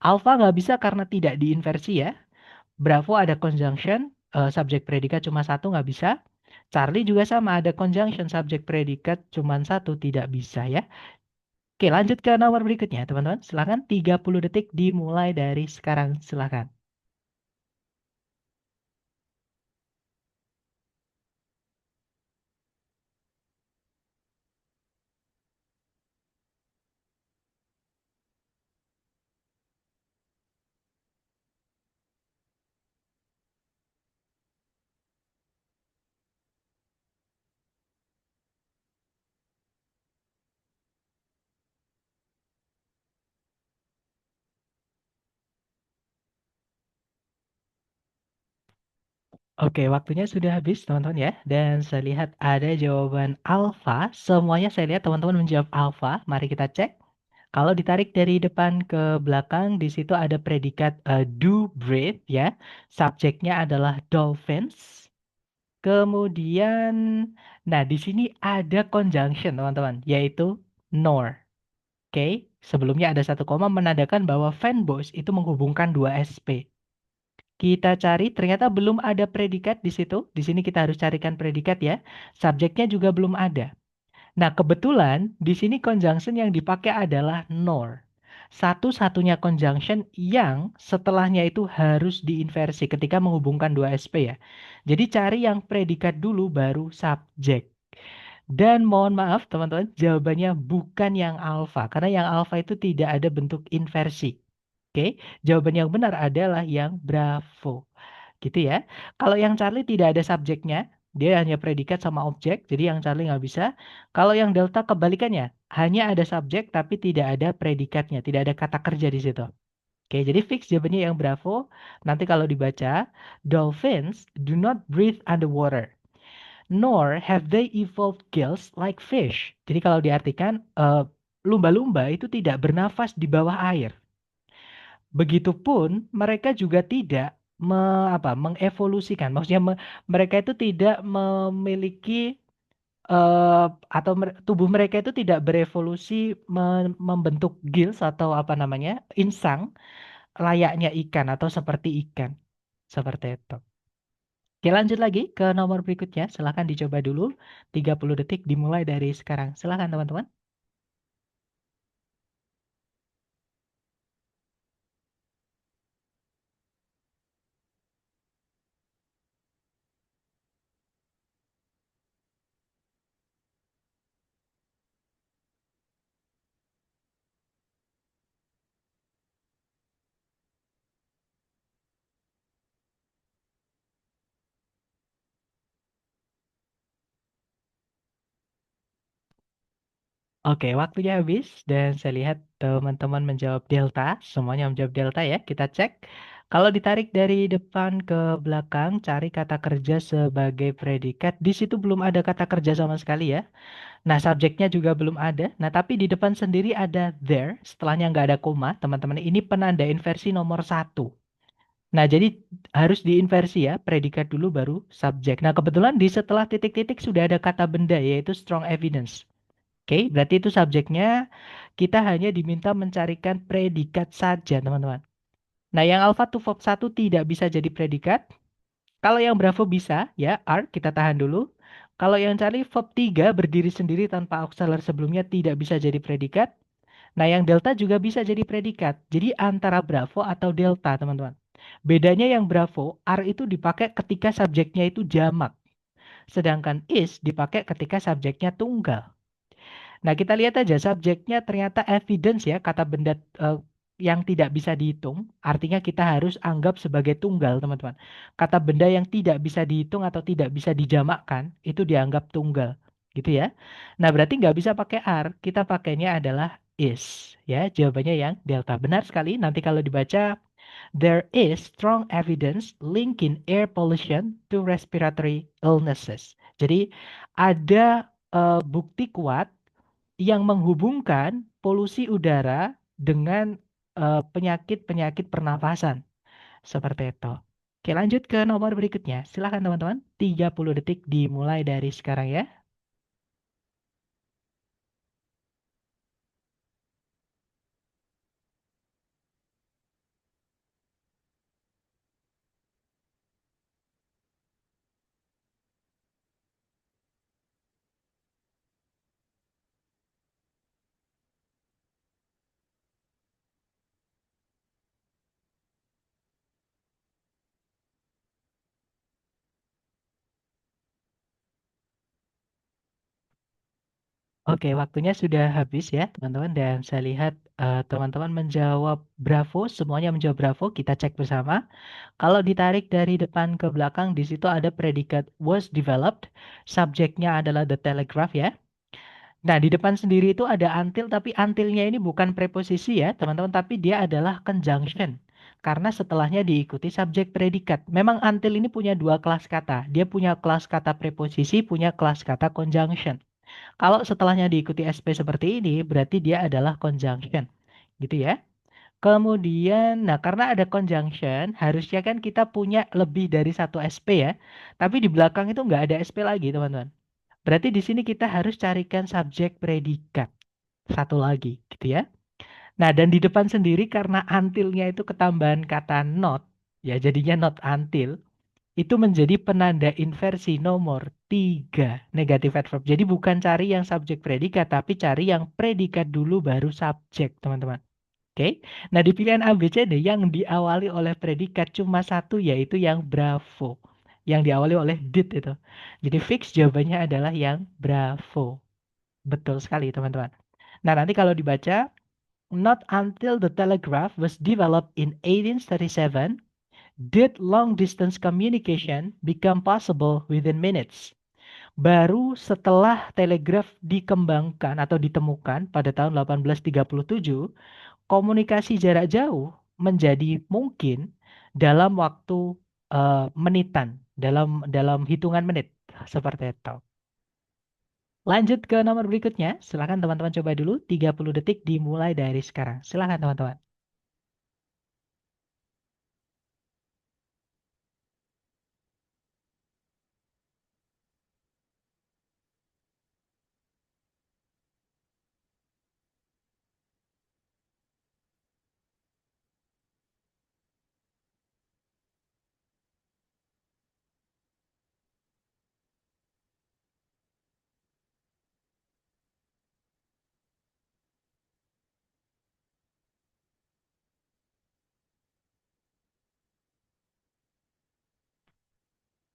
[SPEAKER 1] Alpha nggak bisa karena tidak diinversi ya. Bravo ada conjunction, subjek predikat cuma satu nggak bisa. Charlie juga sama ada conjunction subjek predikat cuma satu tidak bisa ya. Oke lanjut ke nomor berikutnya teman-teman. Silakan 30 detik dimulai dari sekarang silakan. Oke, waktunya sudah habis teman-teman ya. Dan saya lihat ada jawaban alfa. Semuanya saya lihat teman-teman menjawab alfa. Mari kita cek. Kalau ditarik dari depan ke belakang, di situ ada predikat do breathe ya. Subjeknya adalah dolphins. Kemudian, nah di sini ada conjunction teman-teman, yaitu nor. Oke, sebelumnya ada satu koma menandakan bahwa fanboys itu menghubungkan dua SP. Kita cari, ternyata belum ada predikat di situ. Di sini kita harus carikan predikat ya. Subjeknya juga belum ada. Nah, kebetulan di sini conjunction yang dipakai adalah nor. Satu-satunya conjunction yang setelahnya itu harus diinversi ketika menghubungkan dua SP ya. Jadi cari yang predikat dulu baru subjek. Dan mohon maaf teman-teman, jawabannya bukan yang alfa. Karena yang alfa itu tidak ada bentuk inversi. Oke, jawaban yang benar adalah yang bravo. Gitu ya. Kalau yang Charlie tidak ada subjeknya, dia hanya predikat sama objek, jadi yang Charlie nggak bisa. Kalau yang Delta kebalikannya, hanya ada subjek tapi tidak ada predikatnya, tidak ada kata kerja di situ. Oke, jadi fix jawabannya yang Bravo. Nanti kalau dibaca, dolphins do not breathe underwater, nor have they evolved gills like fish. Jadi kalau diartikan, lumba-lumba itu tidak bernafas di bawah air. Begitupun mereka juga tidak mengevolusikan. Maksudnya mereka itu tidak memiliki eh, atau tubuh mereka itu tidak berevolusi membentuk gills atau apa namanya insang layaknya ikan atau seperti ikan. Seperti itu. Oke, lanjut lagi ke nomor berikutnya. Silahkan dicoba dulu. 30 detik dimulai dari sekarang. Silahkan teman-teman. Oke, waktunya habis dan saya lihat teman-teman menjawab delta. Semuanya menjawab delta ya. Kita cek. Kalau ditarik dari depan ke belakang, cari kata kerja sebagai predikat. Di situ belum ada kata kerja sama sekali ya. Nah, subjeknya juga belum ada. Nah, tapi di depan sendiri ada there. Setelahnya nggak ada koma, teman-teman. Ini penanda inversi nomor satu. Nah, jadi harus diinversi ya. Predikat dulu baru subjek. Nah, kebetulan di setelah titik-titik sudah ada kata benda, yaitu strong evidence. Oke, berarti itu subjeknya. Kita hanya diminta mencarikan predikat saja, teman-teman. Nah, yang alpha to verb 1 tidak bisa jadi predikat. Kalau yang Bravo bisa, ya, are, kita tahan dulu. Kalau yang Charlie verb 3 berdiri sendiri tanpa auxiliar sebelumnya tidak bisa jadi predikat. Nah, yang Delta juga bisa jadi predikat. Jadi antara Bravo atau Delta, teman-teman. Bedanya yang Bravo, are itu dipakai ketika subjeknya itu jamak. Sedangkan is dipakai ketika subjeknya tunggal. Nah, kita lihat aja subjeknya ternyata evidence ya, kata benda yang tidak bisa dihitung. Artinya kita harus anggap sebagai tunggal, teman-teman. Kata benda yang tidak bisa dihitung atau tidak bisa dijamakkan, itu dianggap tunggal. Gitu ya. Nah, berarti nggak bisa pakai are. Kita pakainya adalah is. Ya, jawabannya yang delta. Benar sekali. Nanti kalau dibaca, there is strong evidence linking air pollution to respiratory illnesses. Jadi, ada bukti kuat yang menghubungkan polusi udara dengan penyakit-penyakit pernafasan. Seperti itu. Oke, lanjut ke nomor berikutnya. Silakan teman-teman. 30 detik dimulai dari sekarang ya. Oke, waktunya sudah habis ya, teman-teman. Dan saya lihat teman-teman menjawab Bravo, semuanya menjawab Bravo. Kita cek bersama. Kalau ditarik dari depan ke belakang, di situ ada predikat was developed. Subjeknya adalah the telegraph ya. Nah, di depan sendiri itu ada until, tapi untilnya ini bukan preposisi ya, teman-teman, tapi dia adalah conjunction. Karena setelahnya diikuti subjek predikat. Memang until ini punya dua kelas kata. Dia punya kelas kata preposisi, punya kelas kata conjunction. Kalau setelahnya diikuti SP seperti ini, berarti dia adalah conjunction. Gitu ya. Kemudian, nah karena ada conjunction, harusnya kan kita punya lebih dari satu SP ya. Tapi di belakang itu nggak ada SP lagi, teman-teman. Berarti di sini kita harus carikan subjek predikat. Satu lagi, gitu ya. Nah, dan di depan sendiri karena untilnya itu ketambahan kata not, ya jadinya not until, itu menjadi penanda inversi nomor 3 negatif adverb. Jadi bukan cari yang subjek predikat, tapi cari yang predikat dulu baru subjek, teman-teman. Oke. Nah, di pilihan A, B, C, D yang diawali oleh predikat cuma satu, yaitu yang bravo. Yang diawali oleh did itu. Jadi fix jawabannya adalah yang bravo. Betul sekali, teman-teman. Nah, nanti kalau dibaca, not until the telegraph was developed in 1837 did long distance communication become possible within minutes. Baru setelah telegraf dikembangkan atau ditemukan pada tahun 1837, komunikasi jarak jauh menjadi mungkin dalam waktu menitan, dalam hitungan menit, seperti itu. Lanjut ke nomor berikutnya. Silakan teman-teman coba dulu. 30 detik dimulai dari sekarang. Silakan teman-teman.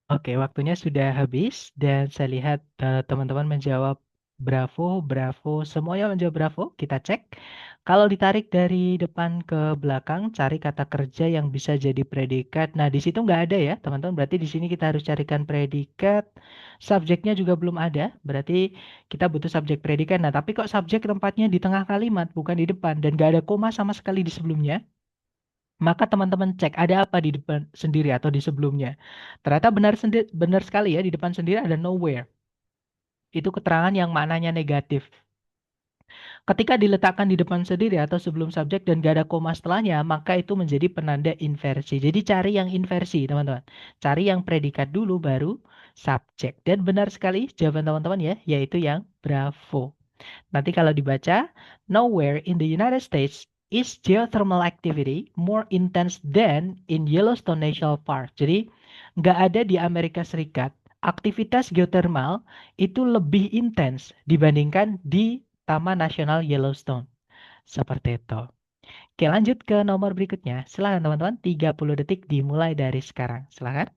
[SPEAKER 1] Oke, waktunya sudah habis dan saya lihat teman-teman menjawab bravo, bravo, semuanya menjawab bravo. Kita cek. Kalau ditarik dari depan ke belakang, cari kata kerja yang bisa jadi predikat. Nah, di situ nggak ada ya, teman-teman. Berarti di sini kita harus carikan predikat. Subjeknya juga belum ada. Berarti kita butuh subjek predikat. Nah, tapi kok subjek tempatnya di tengah kalimat, bukan di depan, dan nggak ada koma sama sekali di sebelumnya. Maka teman-teman cek ada apa di depan sendiri atau di sebelumnya. Ternyata benar sekali ya, di depan sendiri ada nowhere. Itu keterangan yang maknanya negatif. Ketika diletakkan di depan sendiri atau sebelum subjek dan gak ada koma setelahnya, maka itu menjadi penanda inversi. Jadi cari yang inversi, teman-teman. Cari yang predikat dulu baru subjek. Dan benar sekali jawaban teman-teman ya, yaitu yang bravo. Nanti kalau dibaca, nowhere in the United States is geothermal activity more intense than in Yellowstone National Park. Jadi, nggak ada di Amerika Serikat aktivitas geothermal itu lebih intens dibandingkan di Taman Nasional Yellowstone. Seperti itu. Oke, lanjut ke nomor berikutnya. Silakan teman-teman, 30 detik dimulai dari sekarang. Silakan.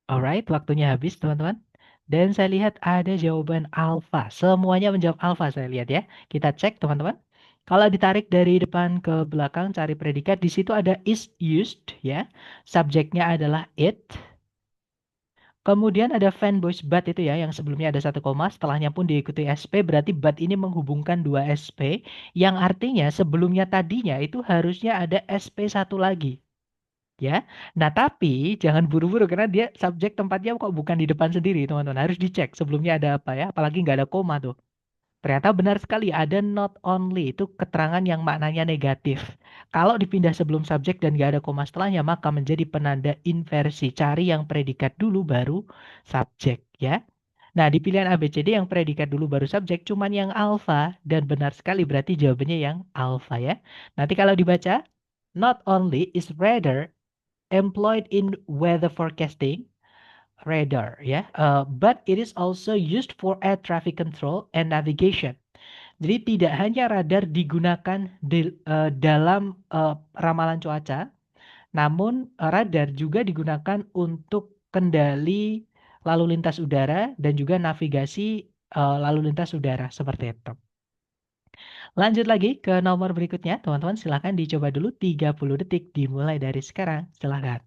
[SPEAKER 1] Alright, waktunya habis teman-teman. Dan saya lihat ada jawaban alfa. Semuanya menjawab alfa saya lihat ya. Kita cek teman-teman. Kalau ditarik dari depan ke belakang cari predikat, di situ ada is used ya. Subjeknya adalah it. Kemudian ada fanboys but itu ya yang sebelumnya ada satu koma, setelahnya pun diikuti SP, berarti but ini menghubungkan dua SP yang artinya sebelumnya tadinya itu harusnya ada SP satu lagi. Ya. Nah, tapi jangan buru-buru karena dia subjek tempatnya kok bukan di depan sendiri, teman-teman. Harus dicek sebelumnya ada apa ya, apalagi nggak ada koma tuh. Ternyata benar sekali ada not only itu keterangan yang maknanya negatif. Kalau dipindah sebelum subjek dan nggak ada koma setelahnya, maka menjadi penanda inversi. Cari yang predikat dulu baru subjek ya. Nah, di pilihan A, B, C, D yang predikat dulu baru subjek cuman yang alfa dan benar sekali berarti jawabannya yang alfa ya. Nanti kalau dibaca not only is rather employed in weather forecasting radar ya, but it is also used for air traffic control and navigation. Jadi tidak hanya radar digunakan dalam ramalan cuaca, namun radar juga digunakan untuk kendali lalu lintas udara dan juga navigasi lalu lintas udara seperti itu. Lanjut lagi ke nomor berikutnya, teman-teman silahkan dicoba dulu 30 detik dimulai dari sekarang. Silahkan.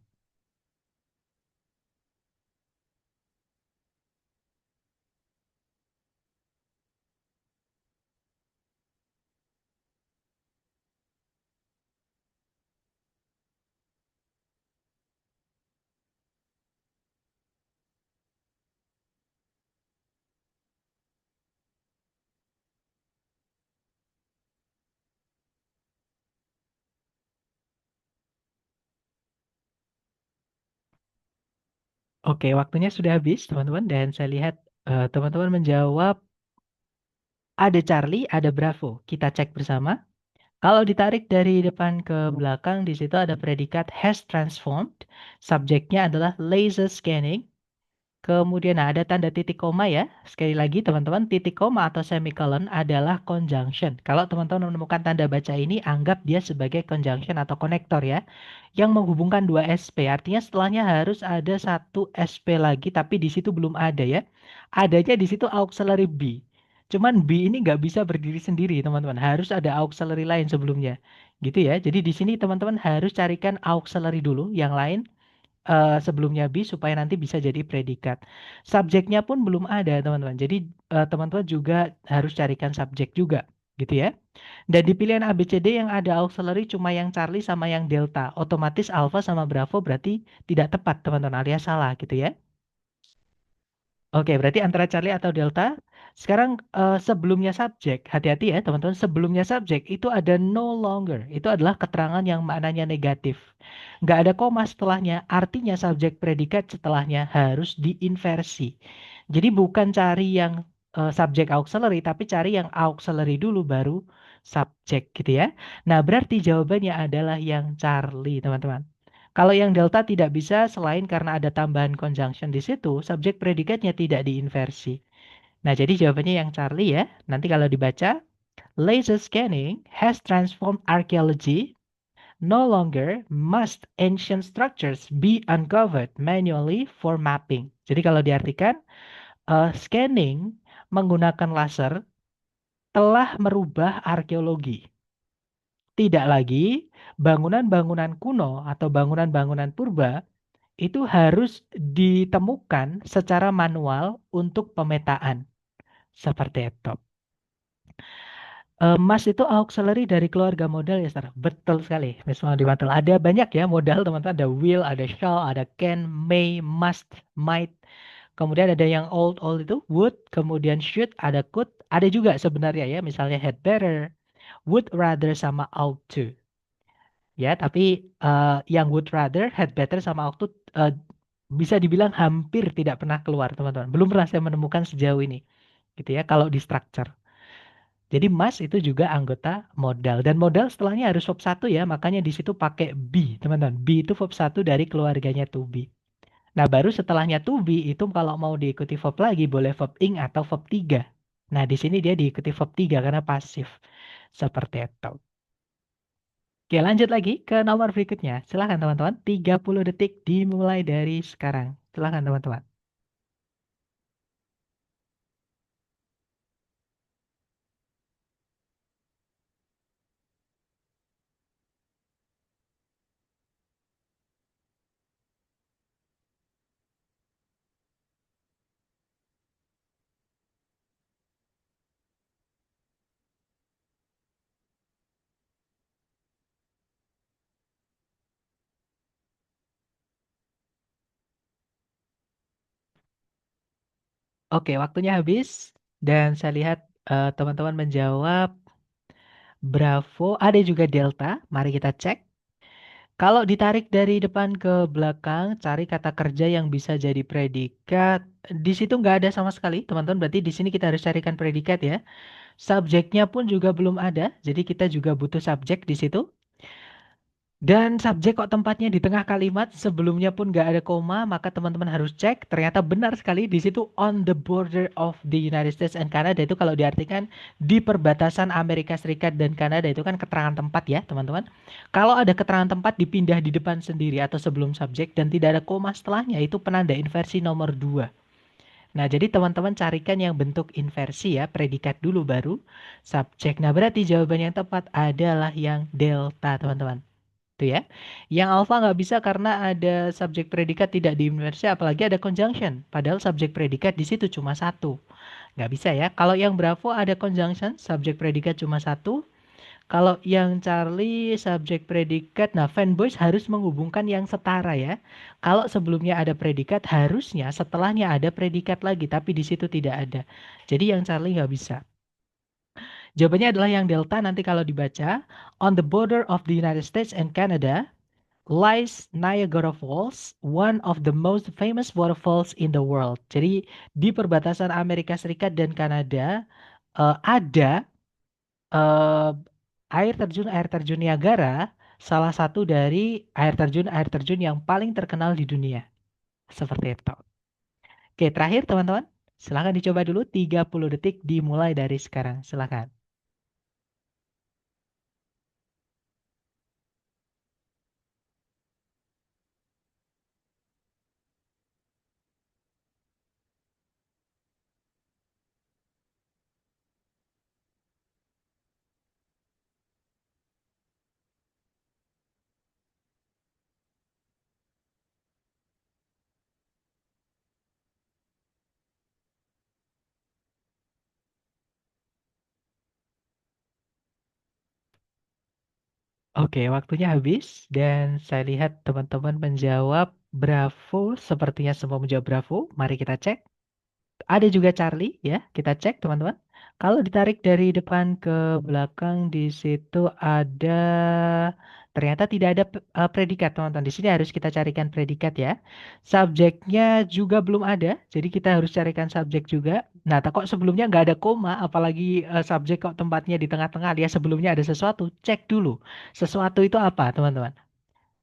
[SPEAKER 1] Oke, waktunya sudah habis, teman-teman. Dan saya lihat teman-teman menjawab ada Charlie, ada Bravo. Kita cek bersama. Kalau ditarik dari depan ke belakang, di situ ada predikat has transformed. Subjeknya adalah laser scanning. Kemudian nah, ada tanda titik koma ya. Sekali lagi teman-teman, titik koma atau semicolon adalah conjunction. Kalau teman-teman menemukan tanda baca ini, anggap dia sebagai conjunction atau konektor ya. Yang menghubungkan dua SP. Artinya setelahnya harus ada satu SP lagi, tapi di situ belum ada ya. Adanya di situ auxiliary B. Cuman B ini nggak bisa berdiri sendiri teman-teman. Harus ada auxiliary lain sebelumnya. Gitu ya. Jadi di sini teman-teman harus carikan auxiliary dulu yang lain sebelumnya be supaya nanti bisa jadi predikat. Subjeknya pun belum ada, teman-teman. Jadi teman-teman juga harus carikan subjek juga, gitu ya. Dan di pilihan A, B, C, D yang ada auxiliary cuma yang Charlie sama yang Delta. Otomatis Alpha sama Bravo berarti tidak tepat, teman-teman, alias salah gitu ya. Oke, berarti antara Charlie atau Delta. Sekarang sebelumnya subjek, hati-hati ya teman-teman. Sebelumnya subjek itu ada no longer. Itu adalah keterangan yang maknanya negatif. Nggak ada koma setelahnya, artinya subjek predikat setelahnya harus diinversi. Jadi bukan cari yang subjek auxiliary, tapi cari yang auxiliary dulu baru subjek gitu ya. Nah, berarti jawabannya adalah yang Charlie, teman-teman. Kalau yang delta tidak bisa selain karena ada tambahan conjunction di situ, subjek predikatnya tidak diinversi. Nah, jadi jawabannya yang Charlie ya. Nanti kalau dibaca, laser scanning has transformed archaeology. No longer must ancient structures be uncovered manually for mapping. Jadi kalau diartikan, scanning menggunakan laser telah merubah arkeologi. Tidak lagi bangunan-bangunan kuno atau bangunan-bangunan purba itu harus ditemukan secara manual untuk pemetaan. Seperti itu. Mas itu auxiliary dari keluarga modal ya, Sir? Betul sekali, Miss Maudy Mantul. Ada banyak ya modal, teman-teman. Ada will, ada shall, ada can, may, must, might. Kemudian ada yang old itu would, kemudian should, ada could. Ada juga sebenarnya ya, misalnya had better, would rather sama ought to. Ya, tapi yang would rather, had better sama ought to eh, bisa dibilang hampir tidak pernah keluar, teman-teman. Belum pernah saya menemukan sejauh ini, gitu ya, kalau di structure. Jadi Mas itu juga anggota modal dan modal setelahnya harus verb satu ya, makanya di situ pakai be, teman-teman. Be itu verb satu dari keluarganya to be. Nah, baru setelahnya to be itu kalau mau diikuti verb lagi boleh verb ing atau verb 3. Nah, di sini dia diikuti verb 3 karena pasif. Seperti itu. Oke, lanjut lagi ke nomor berikutnya. Silahkan teman-teman, 30 detik dimulai dari sekarang. Silahkan teman-teman. Oke, waktunya habis. Dan saya lihat teman-teman menjawab Bravo. Ada juga Delta. Mari kita cek. Kalau ditarik dari depan ke belakang, cari kata kerja yang bisa jadi predikat. Di situ nggak ada sama sekali, teman-teman. Berarti di sini kita harus carikan predikat ya. Subjeknya pun juga belum ada. Jadi kita juga butuh subjek di situ. Dan subjek kok tempatnya di tengah kalimat, sebelumnya pun nggak ada koma, maka teman-teman harus cek. Ternyata benar sekali di situ on the border of the United States and Canada itu kalau diartikan di perbatasan Amerika Serikat dan Kanada itu kan keterangan tempat ya teman-teman. Kalau ada keterangan tempat dipindah di depan sendiri atau sebelum subjek dan tidak ada koma setelahnya itu penanda inversi nomor 2. Nah, jadi teman-teman carikan yang bentuk inversi ya, predikat dulu baru subjek. Nah, berarti jawaban yang tepat adalah yang delta, teman-teman. Itu ya. Yang alpha nggak bisa karena ada subjek predikat tidak diinversi, apalagi ada conjunction. Padahal subjek predikat di situ cuma satu. Nggak bisa ya. Kalau yang bravo ada conjunction, subjek predikat cuma satu. Kalau yang Charlie subjek predikat, nah fanboys harus menghubungkan yang setara ya. Kalau sebelumnya ada predikat, harusnya setelahnya ada predikat lagi, tapi di situ tidak ada. Jadi yang Charlie nggak bisa. Jawabannya adalah yang delta nanti kalau dibaca. On the border of the United States and Canada lies Niagara Falls, one of the most famous waterfalls in the world. Jadi di perbatasan Amerika Serikat dan Kanada ada eh, air terjun Niagara, salah satu dari air terjun yang paling terkenal di dunia. Seperti itu. Oke, terakhir teman-teman, silahkan dicoba dulu 30 detik dimulai dari sekarang. Silahkan. Oke, waktunya habis dan saya lihat teman-teman menjawab Bravo. Sepertinya semua menjawab Bravo. Mari kita cek. Ada juga Charlie ya, kita cek teman-teman. Kalau ditarik dari depan ke belakang di situ ada ternyata tidak ada predikat teman-teman. Di sini harus kita carikan predikat ya. Subjeknya juga belum ada, jadi kita harus carikan subjek juga. Nah, kok sebelumnya nggak ada koma, apalagi subjek kok tempatnya di tengah-tengah, dia sebelumnya ada sesuatu, cek dulu. Sesuatu itu apa teman-teman?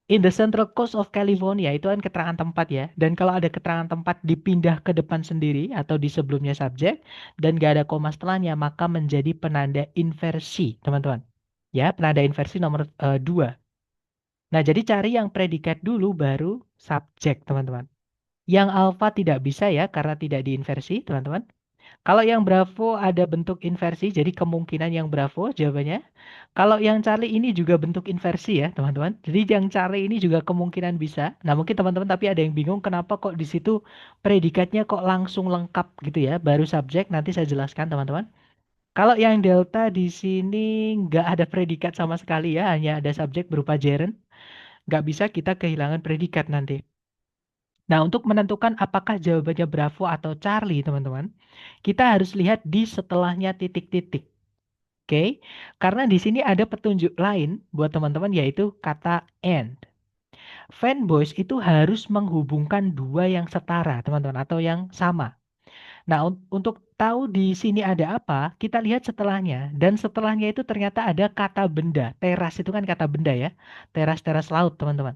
[SPEAKER 1] In the Central Coast of California itu kan keterangan tempat ya. Dan kalau ada keterangan tempat dipindah ke depan sendiri atau di sebelumnya subjek dan gak ada koma setelahnya maka menjadi penanda inversi teman-teman. Ya, penanda inversi nomor 2. Nah, jadi cari yang predikat dulu baru subjek teman-teman. Yang alfa tidak bisa ya karena tidak diinversi teman-teman. Kalau yang Bravo ada bentuk inversi, jadi kemungkinan yang Bravo jawabannya. Kalau yang Charlie ini juga bentuk inversi ya, teman-teman. Jadi yang Charlie ini juga kemungkinan bisa. Nah, mungkin teman-teman tapi ada yang bingung kenapa kok di situ predikatnya kok langsung lengkap gitu ya, baru subjek. Nanti saya jelaskan, teman-teman. Kalau yang Delta di sini nggak ada predikat sama sekali ya, hanya ada subjek berupa gerund. Nggak bisa kita kehilangan predikat nanti. Nah, untuk menentukan apakah jawabannya Bravo atau Charlie, teman-teman, kita harus lihat di setelahnya titik-titik. Oke, karena di sini ada petunjuk lain buat teman-teman yaitu kata and. Fanboys itu harus menghubungkan dua yang setara, teman-teman, atau yang sama. Nah, untuk tahu di sini ada apa, kita lihat setelahnya. Dan setelahnya itu ternyata ada kata benda. Teras itu kan kata benda ya. Teras-teras laut, teman-teman.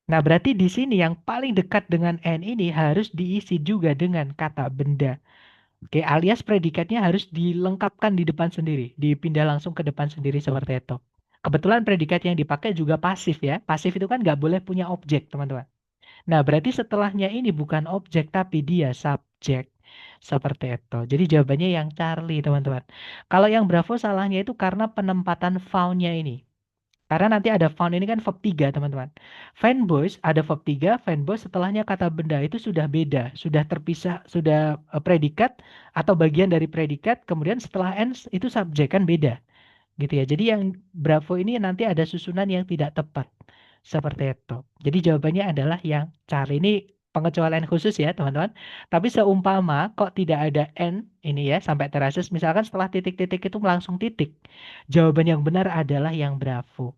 [SPEAKER 1] Nah, berarti di sini yang paling dekat dengan and ini harus diisi juga dengan kata benda. Oke, alias predikatnya harus dilengkapkan di depan sendiri, dipindah langsung ke depan sendiri seperti itu. Kebetulan predikat yang dipakai juga pasif ya. Pasif itu kan nggak boleh punya objek, teman-teman. Nah, berarti setelahnya ini bukan objek, tapi dia subjek. Seperti itu. Jadi jawabannya yang Charlie, teman-teman. Kalau yang Bravo salahnya itu karena penempatan found-nya ini. Karena nanti ada found ini kan verb 3 teman-teman. Fanboys ada verb 3, fanboys setelahnya kata benda itu sudah beda, sudah terpisah, sudah predikat atau bagian dari predikat, kemudian setelah ends itu subjek kan beda gitu ya. Jadi yang Bravo ini nanti ada susunan yang tidak tepat. Seperti itu. Jadi jawabannya adalah yang cari ini pengecualian khusus ya, teman-teman. Tapi seumpama kok tidak ada N ini ya sampai terasis misalkan setelah titik-titik itu langsung titik. Jawaban yang benar adalah yang Bravo.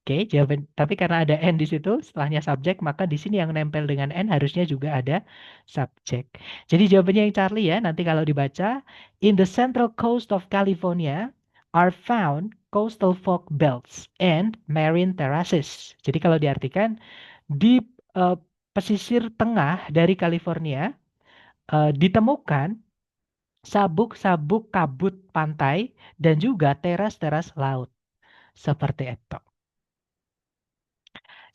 [SPEAKER 1] Oke, jawaban tapi karena ada N di situ setelahnya subjek maka di sini yang nempel dengan N harusnya juga ada subjek. Jadi jawabannya yang Charlie ya. Nanti kalau dibaca in the central coast of California are found coastal fog belts and marine terraces. Jadi kalau diartikan di eh, pesisir tengah dari California ditemukan sabuk-sabuk kabut pantai dan juga teras-teras laut. Seperti itu.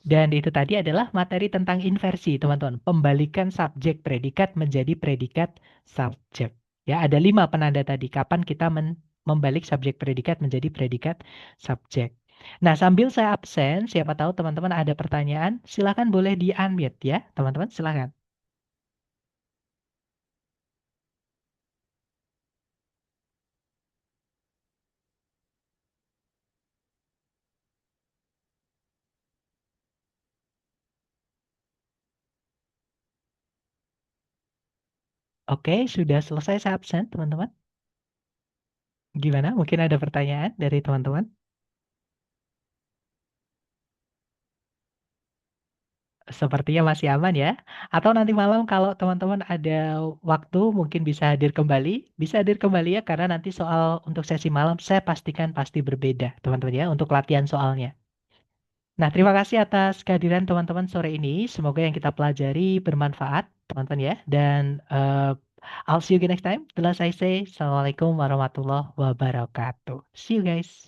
[SPEAKER 1] Dan itu tadi adalah materi tentang inversi, teman-teman. Pembalikan subjek predikat menjadi predikat subjek. Ya, ada 5 penanda tadi. Kapan kita membalik subjek predikat menjadi predikat subjek. Nah, sambil saya absen, siapa tahu teman-teman ada pertanyaan, silakan boleh di-unmute ya, teman-teman, silakan. Oke, sudah selesai saya absen, teman-teman. Gimana? Mungkin ada pertanyaan dari teman-teman? Sepertinya masih aman ya. Atau nanti malam kalau teman-teman ada waktu mungkin bisa hadir kembali. Bisa hadir kembali ya karena nanti soal untuk sesi malam saya pastikan pasti berbeda teman-teman ya untuk latihan soalnya. Nah, terima kasih atas kehadiran teman-teman sore ini. Semoga yang kita pelajari bermanfaat teman-teman ya. Dan I'll see you again next time. The last I say, Assalamualaikum warahmatullahi wabarakatuh. See you guys.